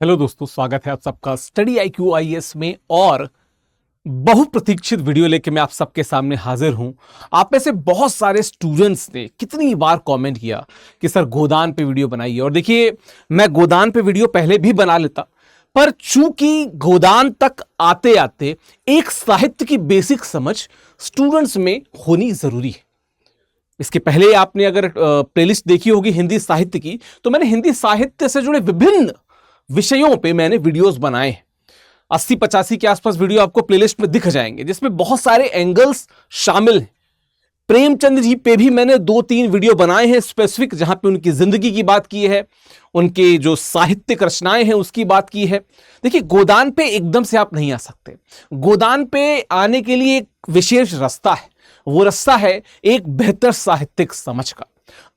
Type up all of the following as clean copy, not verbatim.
Hello दोस्तों, स्वागत है आप सबका स्टडी IQ IAS में। और बहुप्रतीक्षित वीडियो लेके मैं आप सबके सामने हाजिर हूं। आप में से बहुत सारे स्टूडेंट्स ने कितनी बार कमेंट किया कि सर गोदान पे वीडियो बनाइए। और देखिए, मैं गोदान पे वीडियो पहले भी बना लेता, पर चूंकि गोदान तक आते आते एक साहित्य की बेसिक समझ स्टूडेंट्स में होनी जरूरी है। इसके पहले आपने अगर प्लेलिस्ट देखी होगी हिंदी साहित्य की, तो मैंने हिंदी साहित्य से जुड़े विभिन्न विषयों पे मैंने वीडियोस बनाए हैं। 80-85 के आसपास वीडियो आपको प्लेलिस्ट में दिख जाएंगे, जिसमें बहुत सारे एंगल्स शामिल हैं। प्रेमचंद जी पे भी मैंने 2-3 वीडियो बनाए हैं स्पेसिफिक, जहां पे उनकी जिंदगी की बात की है, उनके जो साहित्यिक रचनाएं हैं उसकी बात की है। देखिए, गोदान पे एकदम से आप नहीं आ सकते। गोदान पे आने के लिए एक विशेष रास्ता है। वो रास्ता है एक बेहतर साहित्यिक समझ का।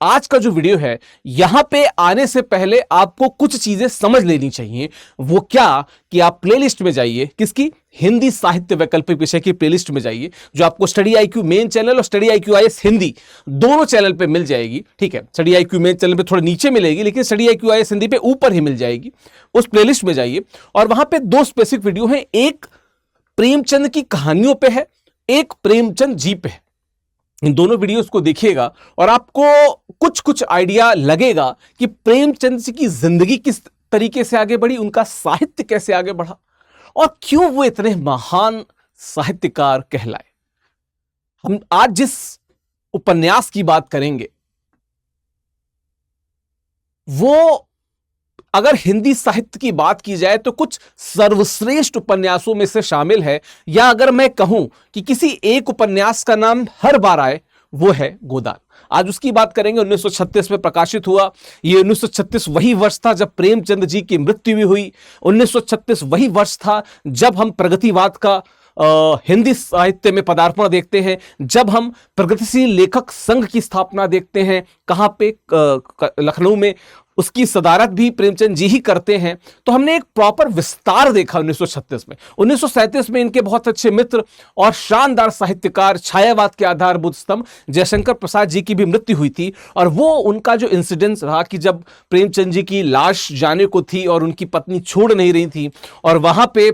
आज का जो वीडियो है, यहां पे आने से पहले आपको कुछ चीजें समझ लेनी चाहिए। वो क्या कि आप प्लेलिस्ट में जाइए, किसकी? हिंदी साहित्य वैकल्पिक विषय की प्लेलिस्ट में जाइए, जो आपको स्टडी IQ मेन चैनल और स्टडी IQ IAS हिंदी दोनों चैनल पे मिल जाएगी। ठीक है, स्टडी IQ मेन चैनल पे थोड़ा नीचे मिलेगी, लेकिन स्टडी IQ IAS हिंदी पे ऊपर ही मिल जाएगी। उस प्लेलिस्ट में जाइए और वहां पे 2 स्पेसिफिक वीडियो हैं। एक प्रेमचंद की कहानियों पे है, एक प्रेमचंद जी पे है। इन दोनों वीडियोस को देखिएगा और आपको कुछ कुछ आइडिया लगेगा कि प्रेमचंद जी की जिंदगी किस तरीके से आगे बढ़ी, उनका साहित्य कैसे आगे बढ़ा और क्यों वो इतने महान साहित्यकार कहलाए। हम आज जिस उपन्यास की बात करेंगे, वो अगर हिंदी साहित्य की बात की जाए तो कुछ सर्वश्रेष्ठ उपन्यासों में से शामिल है, या अगर मैं कहूं कि किसी एक उपन्यास का नाम हर बार आए, वो है गोदान। आज उसकी बात करेंगे। 1936 में प्रकाशित हुआ। ये 1936 वही वर्ष था जब प्रेमचंद जी की मृत्यु भी हुई। 1936 वही वर्ष था जब हम प्रगतिवाद का हिंदी साहित्य में पदार्पण देखते हैं, जब हम प्रगतिशील लेखक संघ की स्थापना देखते हैं। कहां पे? लखनऊ में। उसकी सदारत भी प्रेमचंद जी ही करते हैं। तो हमने एक प्रॉपर विस्तार देखा 1936 में। 1937 में इनके बहुत अच्छे मित्र और शानदार साहित्यकार, छायावाद के आधारभूत स्तंभ जयशंकर प्रसाद जी की भी मृत्यु हुई थी। और वो उनका जो इंसिडेंस रहा कि जब प्रेमचंद जी की लाश जाने को थी और उनकी पत्नी छोड़ नहीं रही थी, और वहां पे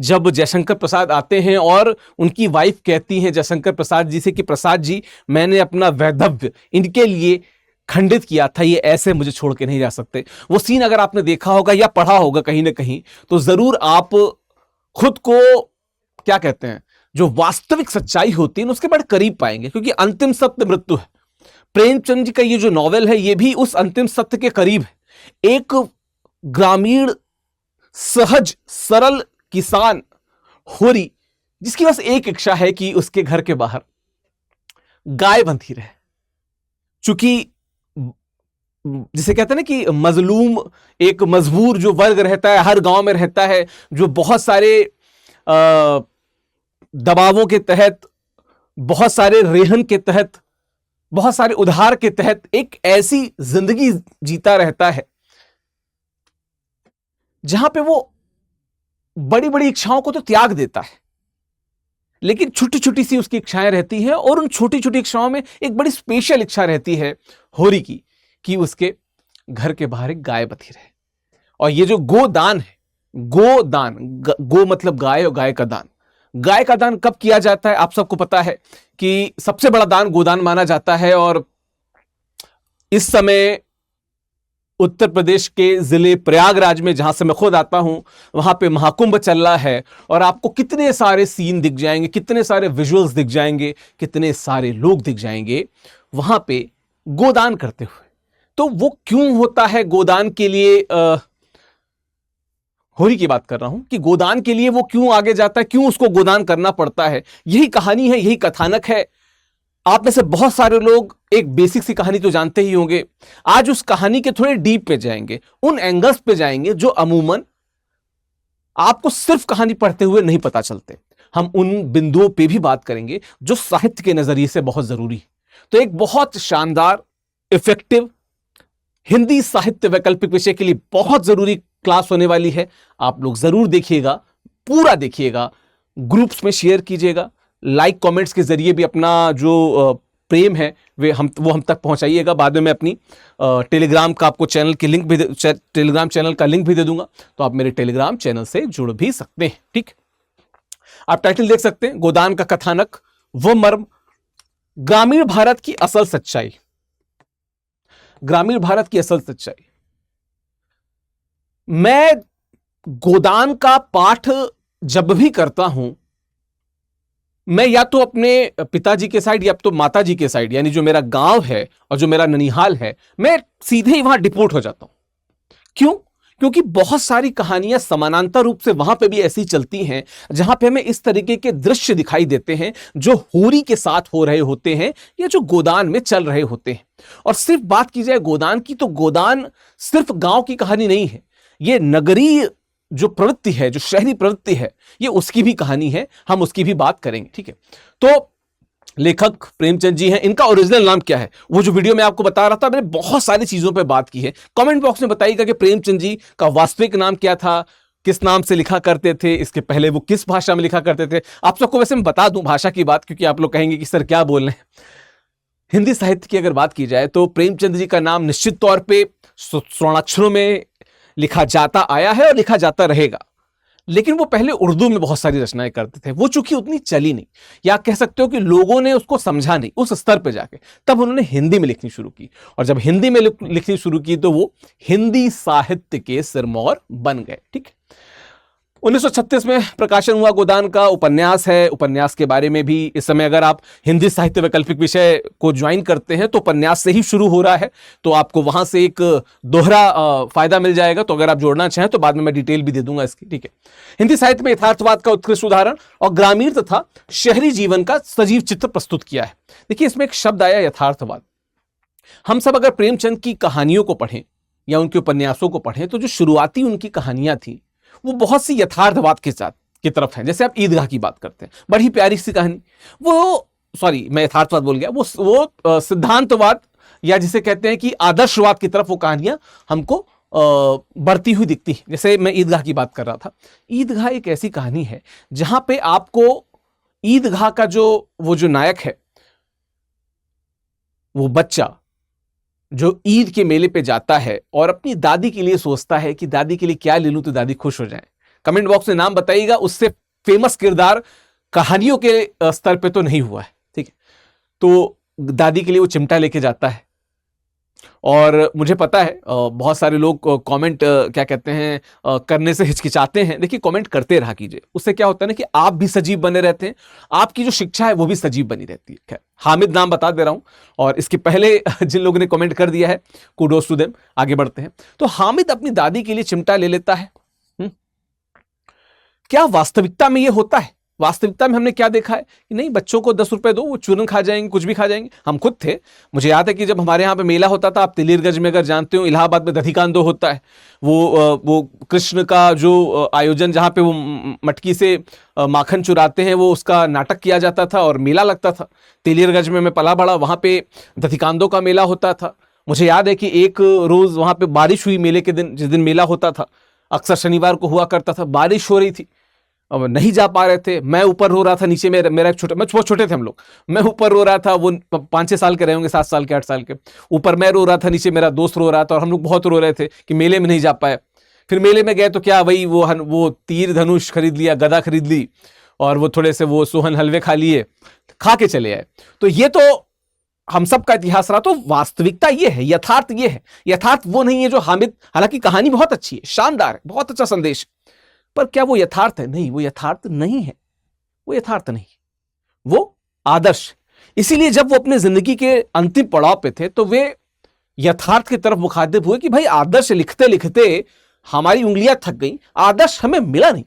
जब जयशंकर प्रसाद आते हैं और उनकी वाइफ कहती है जयशंकर प्रसाद जी से कि प्रसाद जी, मैंने अपना वैधव्य इनके लिए खंडित किया था, ये ऐसे मुझे छोड़ के नहीं जा सकते। वो सीन अगर आपने देखा होगा या पढ़ा होगा कहीं ना कहीं, तो जरूर आप खुद को, क्या कहते हैं, जो वास्तविक सच्चाई होती है उसके बड़े करीब पाएंगे, क्योंकि अंतिम सत्य मृत्यु है। प्रेमचंद जी का ये जो नॉवेल है, ये भी उस अंतिम सत्य के करीब है। एक ग्रामीण सहज सरल किसान होरी, जिसकी बस एक इच्छा है कि उसके घर के बाहर गाय बंधी रहे। चूंकि जिसे कहते हैं ना कि मजलूम, एक मजबूर जो वर्ग रहता है, हर गांव में रहता है, जो बहुत सारे दबावों के तहत, बहुत सारे रेहन के तहत, बहुत सारे उधार के तहत एक ऐसी जिंदगी जीता रहता है जहां पे वो बड़ी बड़ी इच्छाओं को तो त्याग देता है, लेकिन छोटी छोटी सी उसकी इच्छाएं रहती हैं। और उन छोटी छोटी इच्छाओं में एक बड़ी स्पेशल इच्छा रहती है होरी की, कि उसके घर के बाहर एक गाय बंधी रहे। और ये जो गोदान है, गोदान, गो मतलब गाय और गाय का दान। गाय का दान कब किया जाता है? आप सबको पता है कि सबसे बड़ा दान गोदान माना जाता है। और इस समय उत्तर प्रदेश के जिले प्रयागराज में, जहां से मैं खुद आता हूं, वहां पे महाकुंभ चल रहा है। और आपको कितने सारे सीन दिख जाएंगे, कितने सारे विजुअल्स दिख जाएंगे, कितने सारे लोग दिख जाएंगे वहां पे गोदान करते हुए। तो वो क्यों होता है गोदान के लिए? होरी की बात कर रहा हूं कि गोदान के लिए वो क्यों आगे जाता है, क्यों उसको गोदान करना पड़ता है। यही कहानी है, यही कथानक है। आप में से बहुत सारे लोग एक बेसिक सी कहानी तो जानते ही होंगे। आज उस कहानी के थोड़े डीप पे जाएंगे, उन एंगल्स पे जाएंगे जो अमूमन आपको सिर्फ कहानी पढ़ते हुए नहीं पता चलते। हम उन बिंदुओं पे भी बात करेंगे जो साहित्य के नजरिए से बहुत जरूरी है। तो एक बहुत शानदार, इफेक्टिव हिंदी साहित्य वैकल्पिक विषय के लिए बहुत जरूरी क्लास होने वाली है। आप लोग जरूर देखिएगा, पूरा देखिएगा, ग्रुप्स में शेयर कीजिएगा, लाइक कमेंट्स के जरिए भी अपना जो प्रेम है वो हम तक पहुंचाइएगा। बाद में मैं अपनी टेलीग्राम का आपको चैनल की लिंक भी टेलीग्राम चैनल का लिंक भी दे दूंगा, तो आप मेरे टेलीग्राम चैनल से जुड़ भी सकते हैं। ठीक, आप टाइटल देख सकते हैं, गोदान का कथानक, वो मर्म, ग्रामीण भारत की असल सच्चाई। ग्रामीण भारत की असल सच्चाई। मैं गोदान का पाठ जब भी करता हूं, मैं या तो अपने पिताजी के साइड या तो माताजी के साइड, यानी जो मेरा गांव है और जो मेरा ननिहाल है, मैं सीधे ही वहां डिपोर्ट हो जाता हूं। क्यों? क्योंकि बहुत सारी कहानियां समानांतर रूप से वहां पे भी ऐसी चलती हैं जहां पे हमें इस तरीके के दृश्य दिखाई देते हैं जो होरी के साथ हो रहे होते हैं या जो गोदान में चल रहे होते हैं। और सिर्फ बात की जाए गोदान की, तो गोदान सिर्फ गांव की कहानी नहीं है, ये नगरीय जो प्रवृत्ति है, जो शहरी प्रवृत्ति है, ये उसकी भी कहानी है, हम उसकी भी बात करेंगे। ठीक है, तो लेखक प्रेमचंद जी हैं। इनका ओरिजिनल नाम क्या है? वो जो वीडियो में आपको बता रहा था, मैंने बहुत सारी चीजों पे बात की है। कमेंट बॉक्स में बताइएगा कि प्रेमचंद जी का वास्तविक नाम क्या था, किस नाम से लिखा करते थे, इसके पहले वो किस भाषा में लिखा करते थे। आप सबको वैसे मैं बता दूं भाषा की बात, क्योंकि आप लोग कहेंगे कि सर क्या बोल रहे हैं। हिंदी साहित्य की अगर बात की जाए तो प्रेमचंद जी का नाम निश्चित तौर पर स्वर्णाक्षरों में लिखा जाता आया है और लिखा जाता रहेगा, लेकिन वो पहले उर्दू में बहुत सारी रचनाएं करते थे। वो चूंकि उतनी चली नहीं, या कह सकते हो कि लोगों ने उसको समझा नहीं उस स्तर पे जाके, तब उन्होंने हिंदी में लिखनी शुरू की। और जब हिंदी में लिखनी शुरू की तो वो हिंदी साहित्य के सिरमौर बन गए। ठीक, 1936 में प्रकाशन हुआ गोदान का। उपन्यास है, उपन्यास के बारे में भी इस समय अगर आप हिंदी साहित्य वैकल्पिक विषय को ज्वाइन करते हैं तो उपन्यास से ही शुरू हो रहा है, तो आपको वहां से एक दोहरा फायदा मिल जाएगा। तो अगर आप जोड़ना चाहें तो बाद में मैं डिटेल भी दे दूंगा इसकी। ठीक है, हिंदी साहित्य में यथार्थवाद का उत्कृष्ट उदाहरण और ग्रामीण तथा शहरी जीवन का सजीव चित्र प्रस्तुत किया है। देखिए, इसमें एक शब्द आया यथार्थवाद। हम सब अगर प्रेमचंद की कहानियों को पढ़ें या उनके उपन्यासों को पढ़ें, तो जो शुरुआती उनकी कहानियां थी वो बहुत सी यथार्थवाद के साथ की तरफ है। जैसे आप ईदगाह की बात करते हैं, बड़ी प्यारी सी कहानी, वो सॉरी मैं यथार्थवाद बोल गया, वो सिद्धांतवाद या जिसे कहते हैं कि आदर्शवाद की तरफ वो कहानियां हमको बढ़ती हुई दिखती है। जैसे मैं ईदगाह की बात कर रहा था, ईदगाह एक ऐसी कहानी है जहां पे आपको ईदगाह का जो नायक है, वो बच्चा जो ईद के मेले पे जाता है और अपनी दादी के लिए सोचता है कि दादी के लिए क्या ले लूं तो दादी खुश हो जाए। कमेंट बॉक्स में नाम बताइएगा, उससे फेमस किरदार कहानियों के स्तर पे तो नहीं हुआ है। ठीक है, तो दादी के लिए वो चिमटा लेके जाता है और मुझे पता है बहुत सारे लोग कमेंट क्या कहते हैं करने से हिचकिचाते हैं। देखिए, कमेंट करते रहा कीजिए, उससे क्या होता है ना कि आप भी सजीव बने रहते हैं, आपकी जो शिक्षा है वो भी सजीव बनी रहती है। खैर, हामिद नाम बता दे रहा हूं, और इसके पहले जिन लोगों ने कमेंट कर दिया है, कुडोस टू देम। आगे बढ़ते हैं। तो हामिद अपनी दादी के लिए चिमटा ले लेता है। क्या वास्तविकता में ये होता है? वास्तविकता में हमने क्या देखा है कि नहीं, बच्चों को 10 रुपए दो, वो चूरन खा जाएंगे, कुछ भी खा जाएंगे। हम खुद थे, मुझे याद है कि जब हमारे यहाँ पे मेला होता था, आप तिलीरगंज में अगर जानते हो, इलाहाबाद में दधिकांदो होता है, वो कृष्ण का जो आयोजन, जहाँ पे वो मटकी से माखन चुराते हैं, वो उसका नाटक किया जाता था और मेला लगता था। तिलीरगंज में मैं पला बड़ा, वहाँ पे दधिकांदो का मेला होता था। मुझे याद है कि एक रोज वहाँ पे बारिश हुई मेले के दिन, जिस दिन मेला होता था, अक्सर शनिवार को हुआ करता था, बारिश हो रही थी, अब नहीं जा पा रहे थे। मैं ऊपर रो रहा था, नीचे मेरा बहुत छोटे थे हम लोग, मैं ऊपर रो रहा था, वो 5-6 साल के रहे होंगे, 7 साल के 8 साल के। ऊपर मैं रो रहा था, नीचे मेरा दोस्त रो रहा था, और हम लोग बहुत रो रहे थे कि मेले में नहीं जा पाए। फिर मेले में गए तो क्या, वही वो तीर धनुष खरीद लिया, गदा खरीद ली, और वो थोड़े से वो सोहन हलवे खा लिए, खा के चले आए। तो ये तो हम सब का इतिहास रहा। तो वास्तविकता ये है, यथार्थ ये है। यथार्थ वो नहीं है जो हामिद, हालांकि कहानी बहुत अच्छी है, शानदार है, बहुत अच्छा संदेश, पर क्या वो यथार्थ है? नहीं, वो यथार्थ नहीं है। वो यथार्थ नहीं, वो आदर्श। इसीलिए जब वो अपने जिंदगी के अंतिम पड़ाव पे थे, तो वे यथार्थ की तरफ मुखातिब हुए कि भाई, आदर्श लिखते लिखते हमारी उंगलियां थक गई, आदर्श हमें मिला नहीं,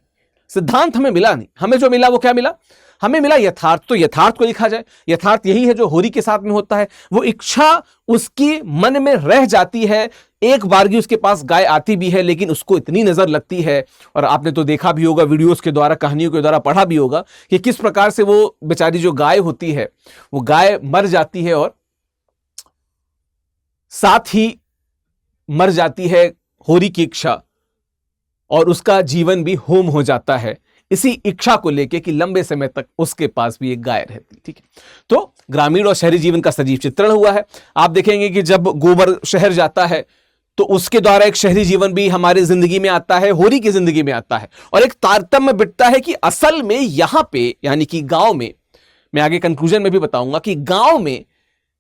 सिद्धांत हमें मिला नहीं। हमें जो मिला वो क्या मिला? हमें मिला यथार्थ। तो यथार्थ को लिखा जाए। यथार्थ यही है जो होरी के साथ में होता है। वो इच्छा उसकी मन में रह जाती है, एक बार की उसके पास गाय आती भी है, लेकिन उसको इतनी नजर लगती है, और आपने तो देखा भी होगा वीडियोस के द्वारा, कहानियों के द्वारा पढ़ा भी होगा कि किस प्रकार से वो बेचारी जो गाय होती है, वो गाय मर जाती है, और साथ ही मर जाती है होरी की इच्छा, और उसका जीवन भी होम हो जाता है। इसी इच्छा को लेके कि लंबे समय तक उसके पास भी एक गाय रहती। ठीक है, तो ग्रामीण और शहरी जीवन का सजीव चित्रण हुआ है। आप देखेंगे कि जब गोबर शहर जाता है तो उसके द्वारा एक शहरी जीवन भी हमारी जिंदगी में आता है, होरी की जिंदगी में आता है, और एक तारतम्य बिठता है कि असल में यहां पे यानी कि गांव में, मैं आगे कंक्लूजन में भी बताऊंगा कि गांव में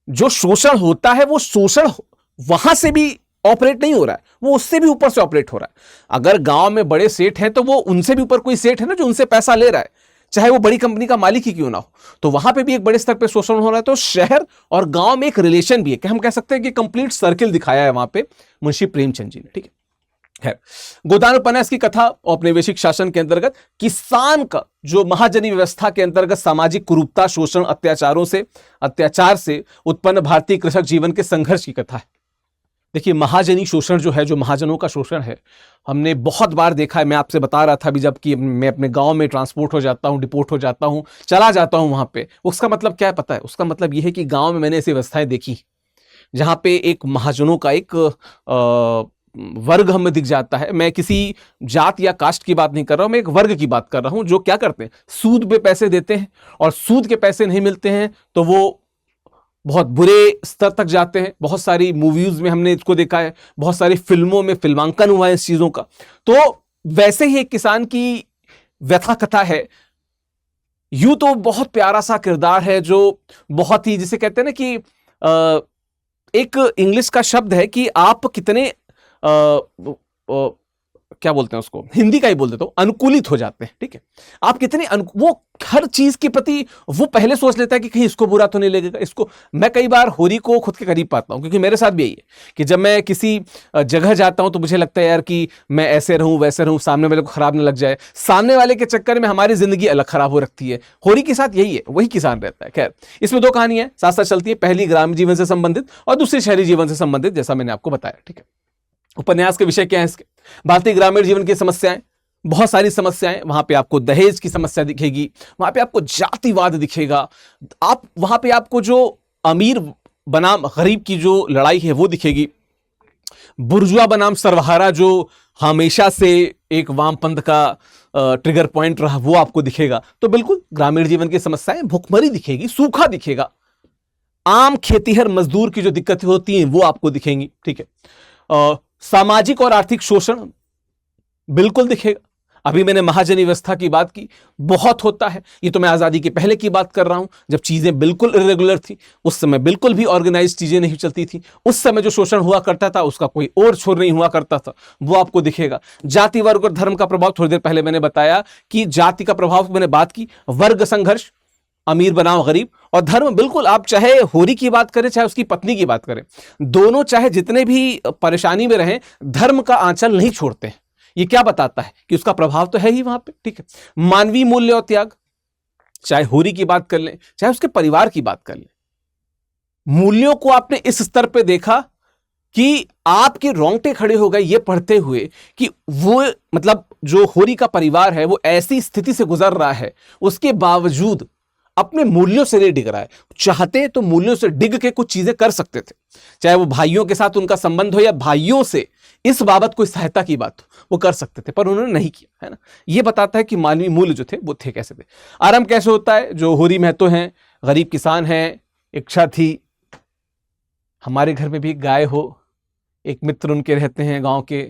जो शोषण होता है वो शोषण वहां से भी ऑपरेट नहीं हो रहा है, वो उससे भी ऊपर से ऑपरेट हो रहा है। अगर गांव में बड़े सेठ हैं तो वो उनसे भी ऊपर कोई सेठ है ना जो उनसे पैसा ले रहा है, चाहे वो बड़ी कंपनी का मालिक ही क्यों ना हो, तो वहां पे भी एक बड़े स्तर पे शोषण हो रहा है। तो शहर और गांव में एक रिलेशन भी है कि हम कह सकते हैं कि कंप्लीट सर्किल दिखाया है वहां पे मुंशी प्रेमचंद जी ने। ठीक है, गोदान उपन्यास की कथा औपनिवेशिक शासन के अंतर्गत किसान का जो महाजनी व्यवस्था के अंतर्गत सामाजिक कुरूपता, शोषण, अत्याचार से उत्पन्न भारतीय कृषक जीवन के संघर्ष की कथा है। देखिए, महाजनी शोषण जो है, जो महाजनों का शोषण है, हमने बहुत बार देखा है। मैं आपसे बता रहा था अभी जब कि मैं अपने गांव में ट्रांसपोर्ट हो जाता हूं, डिपोर्ट हो जाता हूं, चला जाता हूं वहां पे, उसका मतलब क्या है पता है? उसका मतलब यह है कि गांव में मैंने ऐसी व्यवस्थाएं देखी जहां पे एक महाजनों का एक वर्ग हमें दिख जाता है। मैं किसी जात या कास्ट की बात नहीं कर रहा हूं, मैं एक वर्ग की बात कर रहा हूं जो क्या करते हैं, सूद पे पैसे देते हैं, और सूद के पैसे नहीं मिलते हैं तो वो बहुत बुरे स्तर तक जाते हैं। बहुत सारी मूवीज में हमने इसको देखा है, बहुत सारी फिल्मों में फिल्मांकन हुआ है इस चीजों का। तो वैसे ही एक किसान की व्यथा कथा है। यूं तो बहुत प्यारा सा किरदार है जो बहुत ही, जिसे कहते हैं ना कि एक इंग्लिश का शब्द है कि आप कितने क्या बोलते हैं उसको, हिंदी का ही बोल देता हूं, अनुकूलित हो जाते हैं। ठीक है, आप कितने वो हर चीज के प्रति वो पहले सोच लेता है कि कहीं इसको बुरा तो नहीं लगेगा इसको। मैं कई बार होरी को खुद के करीब पाता हूं, क्योंकि मेरे साथ भी यही है कि जब मैं किसी जगह जाता हूं तो मुझे लगता है यार कि मैं ऐसे रहूं वैसे रहूं, सामने वाले को खराब न लग जाए, सामने वाले के चक्कर में हमारी जिंदगी अलग खराब हो रखती है। होरी के साथ यही है, वही किसान रहता है। खैर, इसमें दो कहानियां साथ साथ चलती है, पहली ग्रामीण जीवन से संबंधित और दूसरी शहरी जीवन से संबंधित, जैसा मैंने आपको बताया। ठीक है, उपन्यास के विषय क्या है इसके? भारतीय ग्रामीण जीवन की समस्याएं, बहुत सारी समस्याएं। वहां पे आपको दहेज की समस्या दिखेगी, वहां पे आपको जातिवाद दिखेगा, आप वहां पे आपको जो अमीर बनाम गरीब की जो लड़ाई है वो दिखेगी, बुर्जुआ बनाम सर्वहारा जो हमेशा से एक वामपंथ का ट्रिगर पॉइंट रहा वो आपको दिखेगा। तो बिल्कुल ग्रामीण जीवन की समस्याएं, भुखमरी दिखेगी, सूखा दिखेगा, आम खेतीहर मजदूर की जो दिक्कतें होती हैं वो आपको दिखेंगी। ठीक है, सामाजिक और आर्थिक शोषण बिल्कुल दिखेगा। अभी मैंने महाजनी व्यवस्था की बात की, बहुत होता है। ये तो मैं आजादी के पहले की बात कर रहा हूं, जब चीजें बिल्कुल इरेगुलर थी, उस समय बिल्कुल भी ऑर्गेनाइज चीजें नहीं चलती थी। उस समय जो शोषण हुआ करता था उसका कोई और छोर नहीं हुआ करता था, वो आपको दिखेगा। जाति, वर्ग और धर्म का प्रभाव, थोड़ी देर पहले मैंने बताया कि जाति का प्रभाव मैंने बात की, वर्ग संघर्ष, अमीर बनाम गरीब, और धर्म बिल्कुल। आप चाहे होरी की बात करें चाहे उसकी पत्नी की बात करें, दोनों चाहे जितने भी परेशानी में रहें, धर्म का आंचल नहीं छोड़ते हैं। ये क्या बताता है कि उसका प्रभाव तो है ही वहां पे। ठीक है, मानवीय मूल्य और त्याग, चाहे होरी की बात कर लें चाहे उसके परिवार की बात कर लें, मूल्यों को आपने इस स्तर पे देखा कि आपके रोंगटे खड़े हो गए ये पढ़ते हुए कि वो, मतलब जो होरी का परिवार है वो ऐसी स्थिति से गुजर रहा है, उसके बावजूद अपने मूल्यों से नहीं डिग रहा है। चाहते तो मूल्यों से डिग के कुछ चीजें कर सकते थे, चाहे वो भाइयों के साथ उनका संबंध हो या भाइयों से इस बाबत कोई सहायता की बात हो, वो कर सकते थे, पर उन्होंने नहीं किया, है ना। ये बताता है कि मानवीय मूल्य जो थे वो थे कैसे थे। आरंभ कैसे होता है? जो होरी महतो हैं, गरीब किसान हैं, इच्छा थी हमारे घर में भी गाय हो। एक मित्र उनके रहते हैं गांव के,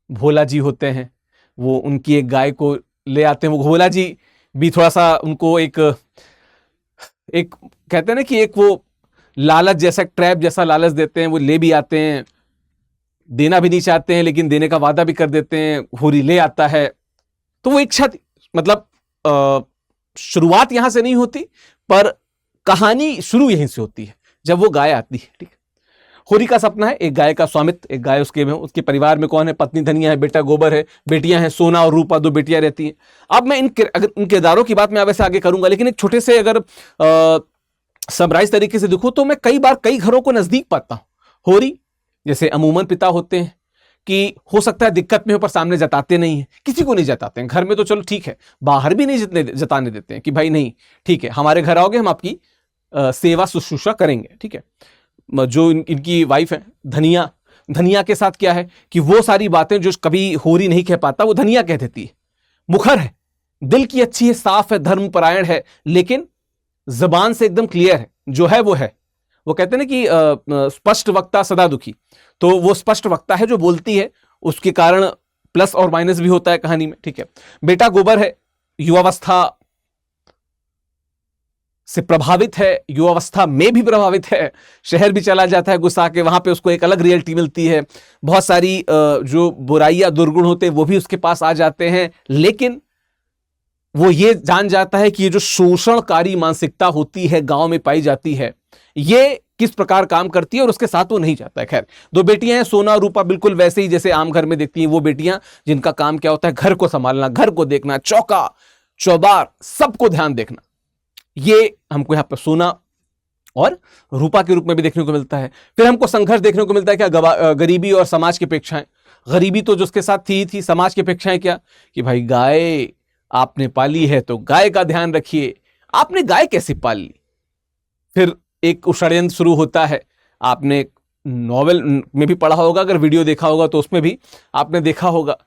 भोला जी होते हैं, वो उनकी एक गाय को ले आते हैं। वो भोला जी भी थोड़ा सा उनको एक कहते हैं ना कि एक वो लालच जैसा, ट्रैप जैसा लालच देते हैं। वो ले भी आते हैं, देना भी नहीं चाहते हैं लेकिन देने का वादा भी कर देते हैं। होरी ले आता है, तो वो इच्छा थी, मतलब शुरुआत यहां से नहीं होती पर कहानी शुरू यहीं से होती है जब वो गाय आती है। ठीक है, होरी का सपना है एक गाय का स्वामित्व, एक गाय उसके परिवार में कौन है? पत्नी धनिया है, बेटा गोबर है, बेटियां हैं सोना और रूपा, दो बेटियां रहती हैं। अब मैं इन किरदारों की बात मैं वैसे आगे करूंगा, लेकिन एक छोटे से अगर समराइज तरीके से देखूं तो मैं कई बार कई घरों को नजदीक पाता हूं। होरी जैसे अमूमन पिता होते हैं कि हो सकता है दिक्कत में हो पर सामने जताते नहीं है, किसी को नहीं जताते हैं। घर में तो चलो ठीक है, बाहर भी नहीं जताने देते हैं कि भाई नहीं ठीक है, हमारे घर आओगे हम आपकी सेवा शुश्रूषा करेंगे। ठीक है, जो इनकी वाइफ है धनिया के साथ क्या है कि वो सारी बातें जो कभी होरी नहीं कह पाता वो धनिया कह देती है। मुखर है, दिल की अच्छी है, साफ है, धर्मपरायण है, लेकिन जबान से एकदम क्लियर है, जो है वो है। वो कहते हैं ना कि स्पष्ट वक्ता सदा दुखी, तो वो स्पष्ट वक्ता है जो बोलती है, उसके कारण प्लस और माइनस भी होता है कहानी में, ठीक है। बेटा गोबर है, युवावस्था से प्रभावित है, युवावस्था में भी प्रभावित है, शहर भी चला जाता है गुस्सा के, वहां पे उसको एक अलग रियलिटी मिलती है, बहुत सारी जो बुराइयां दुर्गुण होते हैं वो भी उसके पास आ जाते हैं, लेकिन वो ये जान जाता है कि ये जो शोषणकारी मानसिकता होती है गांव में पाई जाती है, ये किस प्रकार काम करती है, और उसके साथ वो नहीं जाता है। खैर, दो बेटियां हैं, सोना और रूपा, बिल्कुल वैसे ही जैसे आम घर में देखती हैं वो बेटियां, जिनका काम क्या होता है, घर को संभालना, घर को देखना, चौका चौबार सबको ध्यान देखना। ये हमको यहां पर सोना और रूपा के रूप में भी देखने को मिलता है। फिर हमको संघर्ष देखने को मिलता है, क्या गरीबी और समाज की अपेक्षाएं। गरीबी तो जो उसके साथ थी, समाज की अपेक्षाएं क्या, कि भाई गाय आपने पाली है तो गाय का ध्यान रखिए। आपने गाय कैसे पाल ली? फिर एक षड्यंत्र शुरू होता है, आपने नॉवेल में भी पढ़ा होगा, अगर वीडियो देखा होगा तो उसमें भी आपने देखा होगा।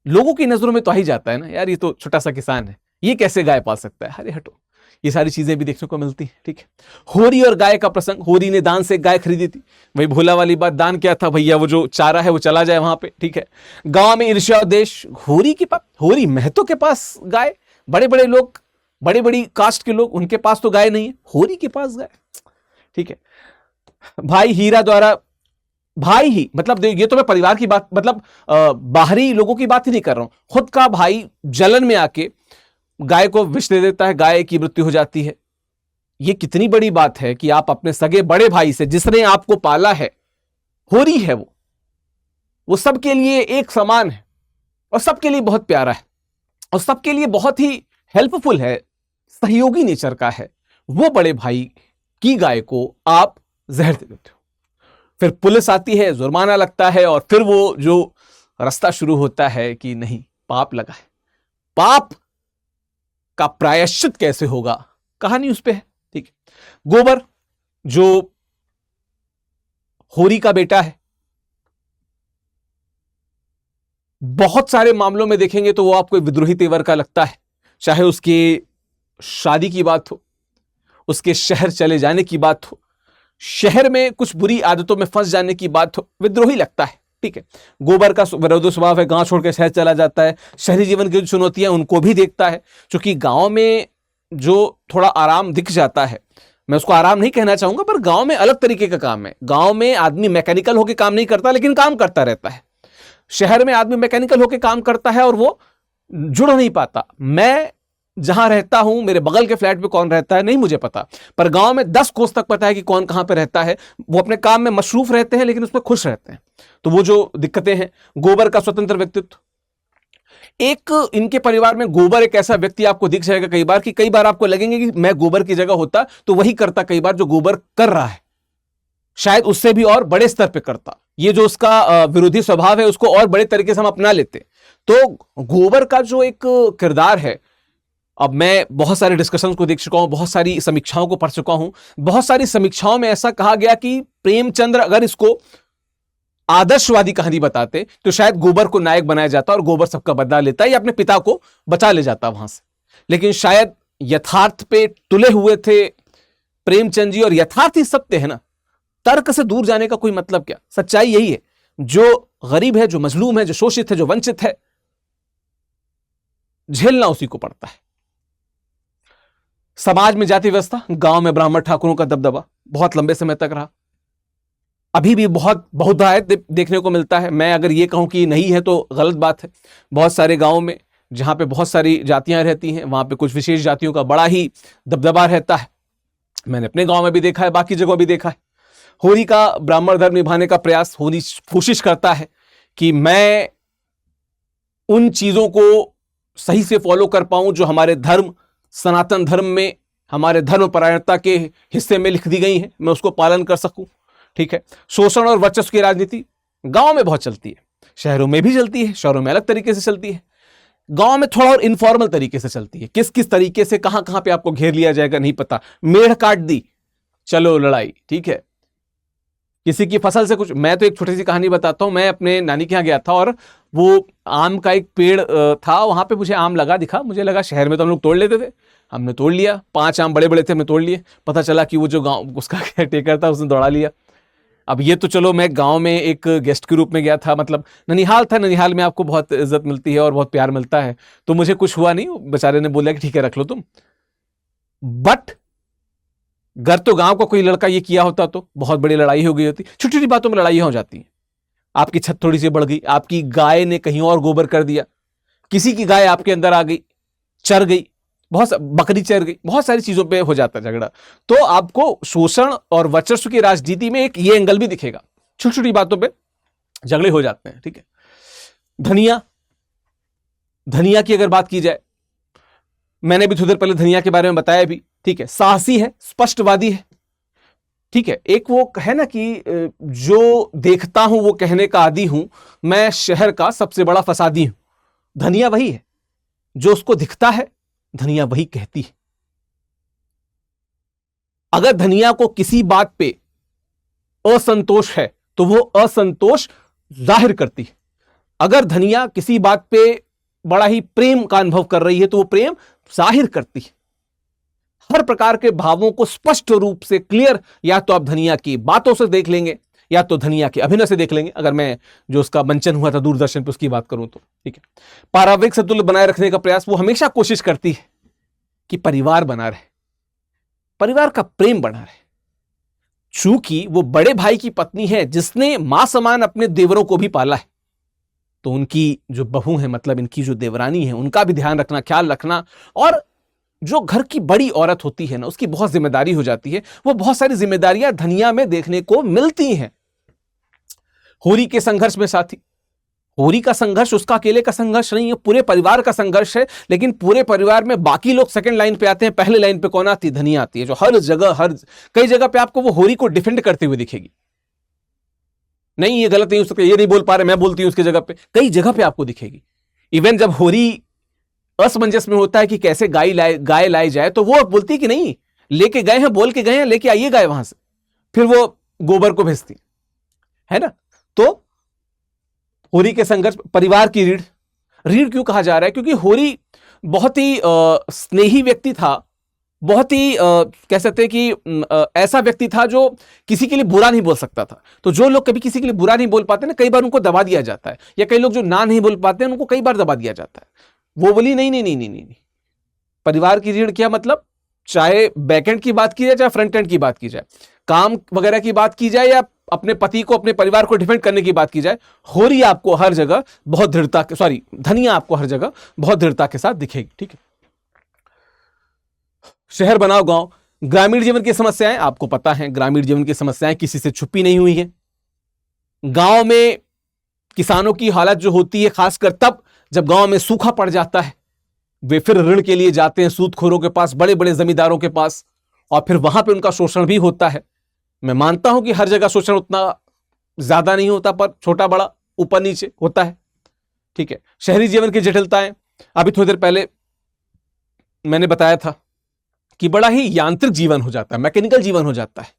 लोगों की नजरों में तो आ ही जाता है ना, यार ये तो छोटा सा किसान है, ये कैसे गाय पाल सकता है, अरे हटो। ये सारी चीजें भी देखने को मिलती है, ठीक है। होरी और गाय का प्रसंग, होरी ने दान से गाय खरीदी थी, वही भोला वाली बात, दान क्या था भैया, वो जो चारा है वो चला जाए वहां पे, ठीक है। गांव में ईर्ष्या और देश, होरी के पास, होरी महतो के पास गाय, बड़े बड़े लोग, बड़ी बड़ी कास्ट के लोग, उनके पास तो गाय नहीं है, होरी के पास गाय, ठीक है। भाई हीरा द्वारा, भाई ही मतलब ये तो मैं परिवार की बात, मतलब बाहरी लोगों की बात ही नहीं कर रहा हूं, खुद का भाई जलन में आके गाय को विष दे देता है, गाय की मृत्यु हो जाती है। ये कितनी बड़ी बात है कि आप अपने सगे बड़े भाई से, जिसने आपको पाला है, होरी है वो सबके लिए एक समान है, और सबके लिए बहुत प्यारा है, और सबके लिए बहुत ही हेल्पफुल है, सहयोगी नेचर का है। वो बड़े भाई की गाय को आप जहर दे देते हो। फिर पुलिस आती है, जुर्माना लगता है, और फिर वो जो रास्ता शुरू होता है कि नहीं, पाप लगा है, पाप का प्रायश्चित कैसे होगा, कहानी उस पे है, ठीक है। गोबर जो होरी का बेटा है, बहुत सारे मामलों में देखेंगे तो वो आपको विद्रोही तेवर का लगता है, चाहे उसकी शादी की बात हो, उसके शहर चले जाने की बात हो, शहर में कुछ बुरी आदतों में फंस जाने की बात हो, विद्रोही लगता है, ठीक है। गोबर का विरोधी स्वभाव है, गांव छोड़ के शहर चला जाता है, शहरी जीवन की जो चुनौतियां उनको भी देखता है, क्योंकि गांव में जो थोड़ा आराम दिख जाता है, मैं उसको आराम नहीं कहना चाहूंगा, पर गांव में अलग तरीके का काम है। गांव में आदमी मैकेनिकल होकर काम नहीं करता, लेकिन काम करता रहता है। शहर में आदमी मैकेनिकल होकर काम करता है और वो जुड़ नहीं पाता। मैं जहां रहता हूं, मेरे बगल के फ्लैट में कौन रहता है नहीं मुझे पता, पर गांव में 10 कोस तक पता है कि कौन कहां पे रहता है। वो अपने काम में मशरूफ रहते हैं, लेकिन उसमें खुश रहते हैं। तो वो जो दिक्कतें हैं, गोबर का स्वतंत्र व्यक्तित्व, एक इनके परिवार में गोबर एक ऐसा व्यक्ति आपको दिख जाएगा कई बार, कि कई बार आपको लगेंगे कि मैं गोबर की जगह होता तो वही करता, कई बार जो गोबर कर रहा है, शायद उससे भी और बड़े स्तर पे करता। ये जो उसका विरोधी स्वभाव है, उसको और बड़े तरीके से हम अपना लेते। तो गोबर का जो एक किरदार है, अब मैं बहुत सारे डिस्कशंस को देख चुका हूं, बहुत सारी समीक्षाओं को पढ़ चुका हूं। बहुत सारी समीक्षाओं में ऐसा कहा गया कि प्रेमचंद्र अगर इसको आदर्शवादी कहानी बताते तो शायद गोबर को नायक बनाया जाता और गोबर सबका बदला लेता या अपने पिता को बचा ले जाता वहां से। लेकिन शायद यथार्थ पे तुले हुए थे प्रेमचंद जी, और यथार्थ ही सत्य है ना, तर्क से दूर जाने का कोई मतलब क्या, सच्चाई यही है। जो गरीब है, जो मजलूम है, जो शोषित है, जो वंचित है, झेलना उसी को पड़ता है। समाज में जाति व्यवस्था, गांव में ब्राह्मण ठाकुरों का दबदबा बहुत लंबे समय तक रहा, अभी भी बहुत बहुतायत देखने को मिलता है। मैं अगर ये कहूं कि नहीं है तो गलत बात है। बहुत सारे गांवों में जहां पे बहुत सारी जातियां रहती हैं, वहां पे कुछ विशेष जातियों का बड़ा ही दबदबा रहता है। मैंने अपने गांव में भी देखा है, बाकी जगहों भी देखा है। होरी का ब्राह्मण धर्म निभाने का प्रयास, होरी कोशिश करता है कि मैं उन चीजों को सही से फॉलो कर पाऊं जो हमारे धर्म, सनातन धर्म में, हमारे धर्म परायणता के हिस्से में लिख दी गई हैं, मैं उसको पालन कर सकूं, ठीक है। शोषण और वर्चस्व की राजनीति गांव में बहुत चलती है, शहरों में भी चलती है, शहरों में अलग तरीके से चलती है, गांव में थोड़ा और इनफॉर्मल तरीके से चलती है। किस किस तरीके से कहां कहां पे आपको घेर लिया जाएगा नहीं पता, मेढ़ काट दी, चलो लड़ाई, ठीक है। किसी की फसल से कुछ, मैं तो एक छोटी सी कहानी बताता हूं। मैं अपने नानी के यहां गया था और वो आम का एक पेड़ था, वहां पे मुझे आम लगा दिखा, मुझे लगा शहर में तो हम लोग तोड़ लेते थे, हमने तोड़ लिया, 5 आम बड़े बड़े थे, हमने तोड़ लिए। पता चला कि वो जो गांव उसका केयरटेकर था उसने दौड़ा लिया। अब ये तो चलो, मैं गांव में एक गेस्ट के रूप में गया था, मतलब ननिहाल था, ननिहाल में आपको बहुत इज्जत मिलती है और बहुत प्यार मिलता है, तो मुझे कुछ हुआ नहीं, बेचारे ने बोला कि ठीक है रख लो तुम। बट घर तो गांव का कोई लड़का ये किया होता तो बहुत बड़ी लड़ाई हो गई होती। छोटी छोटी बातों में लड़ाई हो जाती है। आपकी छत थोड़ी सी बढ़ गई, आपकी गाय ने कहीं और गोबर कर दिया, किसी की गाय आपके अंदर आ गई, चर गई, बकरी चर गई, बहुत सारी चीजों पे हो जाता है झगड़ा। तो आपको शोषण और वर्चस्व की राजनीति में एक ये एंगल भी दिखेगा, छोटी छोटी बातों पे झगड़े हो जाते हैं। ठीक है, धनिया, धनिया की अगर बात की जाए, मैंने भी थोड़ी देर पहले धनिया के बारे में बताया भी। ठीक है, साहसी है, स्पष्टवादी है। ठीक है, एक वो है ना कि जो देखता हूं वो कहने का आदी हूं, मैं शहर का सबसे बड़ा फसादी हूं। धनिया वही है, जो उसको दिखता है धनिया वही कहती है। अगर धनिया को किसी बात पे असंतोष है तो वो असंतोष जाहिर करती है। अगर धनिया किसी बात पे बड़ा ही प्रेम का अनुभव कर रही है तो वो प्रेम जाहिर करती है। हर प्रकार के भावों को स्पष्ट रूप से क्लियर या तो आप धनिया की बातों से देख लेंगे या तो धनिया के अभिनय से देख लेंगे। अगर मैं जो उसका मंचन हुआ था दूरदर्शन पे उसकी बात करूं तो ठीक है, पारिवारिक संतुलन बनाए रखने का प्रयास, वो हमेशा कोशिश करती है कि परिवार बना रहे, परिवार का प्रेम बना रहे। चूंकि वो बड़े भाई की पत्नी है जिसने मां समान अपने देवरों को भी पाला है, तो उनकी जो बहू है, मतलब इनकी जो देवरानी है, उनका भी ध्यान रखना, ख्याल रखना। और जो घर की बड़ी औरत होती है ना, उसकी बहुत जिम्मेदारी हो जाती है। वो बहुत सारी जिम्मेदारियां धनिया में देखने को मिलती हैं। होरी के संघर्ष में साथी, होरी का संघर्ष उसका अकेले का संघर्ष नहीं है, पूरे परिवार का संघर्ष है। लेकिन पूरे परिवार में बाकी लोग सेकंड लाइन पे आते हैं, पहले लाइन पे कौन आती है? धनिया आती है, जो हर जगह, कई जगह पे आपको वो होरी को डिफेंड करते हुए दिखेगी। नहीं ये गलत नहीं हो सकता, ये नहीं बोल पा रहे, मैं बोलती हूं उसकी जगह पे, कई जगह पे आपको दिखेगी। इवन जब होरी असमंजस में होता है कि कैसे गाय लाई जाए, तो वो बोलती कि नहीं, लेके गए हैं, बोल के गए हैं, लेके आइए गाय वहां से, फिर वो गोबर को भेजती है ना। तो होरी के संघर्ष, परिवार की रीढ़, रीढ़ क्यों कहा जा रहा है? क्योंकि होरी बहुत ही स्नेही व्यक्ति था, बहुत ही कह सकते हैं कि ऐसा व्यक्ति था जो किसी के लिए बुरा नहीं बोल सकता था। तो जो लोग कभी किसी के लिए बुरा नहीं बोल पाते ना, कई बार उनको दबा दिया जाता है, या कई लोग जो ना नहीं बोल पाते हैं उनको कई बार दबा दिया जाता है। वो बोली नहीं नहीं नहीं नहीं नहीं, परिवार की रीढ़ क्या मतलब? चाहे बैकएंड की बात की जाए, चाहे फ्रंट एंड की बात की जाए, काम वगैरह की बात की जाए, या अपने पति को, अपने परिवार को डिफेंड करने की बात की जाए, होरी आपको हर जगह बहुत दृढ़ता, धनिया आपको हर जगह बहुत दृढ़ता के साथ दिखेगी। ठीक है, शहर बनाओ गांव, ग्रामीण जीवन की समस्याएं आपको पता है, ग्रामीण जीवन की समस्याएं किसी से छुपी नहीं हुई है। गांव में किसानों की हालत जो होती है, खासकर तब जब गांव में सूखा पड़ जाता है, वे फिर ऋण के लिए जाते हैं सूदखोरों के पास, बड़े बड़े जमींदारों के पास, और फिर वहां पे उनका शोषण भी होता है। मैं मानता हूं कि हर जगह शोषण उतना ज्यादा नहीं होता, पर छोटा बड़ा, ऊपर नीचे होता है। ठीक है, शहरी जीवन की जटिलताएं, अभी थोड़ी देर पहले मैंने बताया था कि बड़ा ही यांत्रिक जीवन हो जाता है, मैकेनिकल जीवन हो जाता है।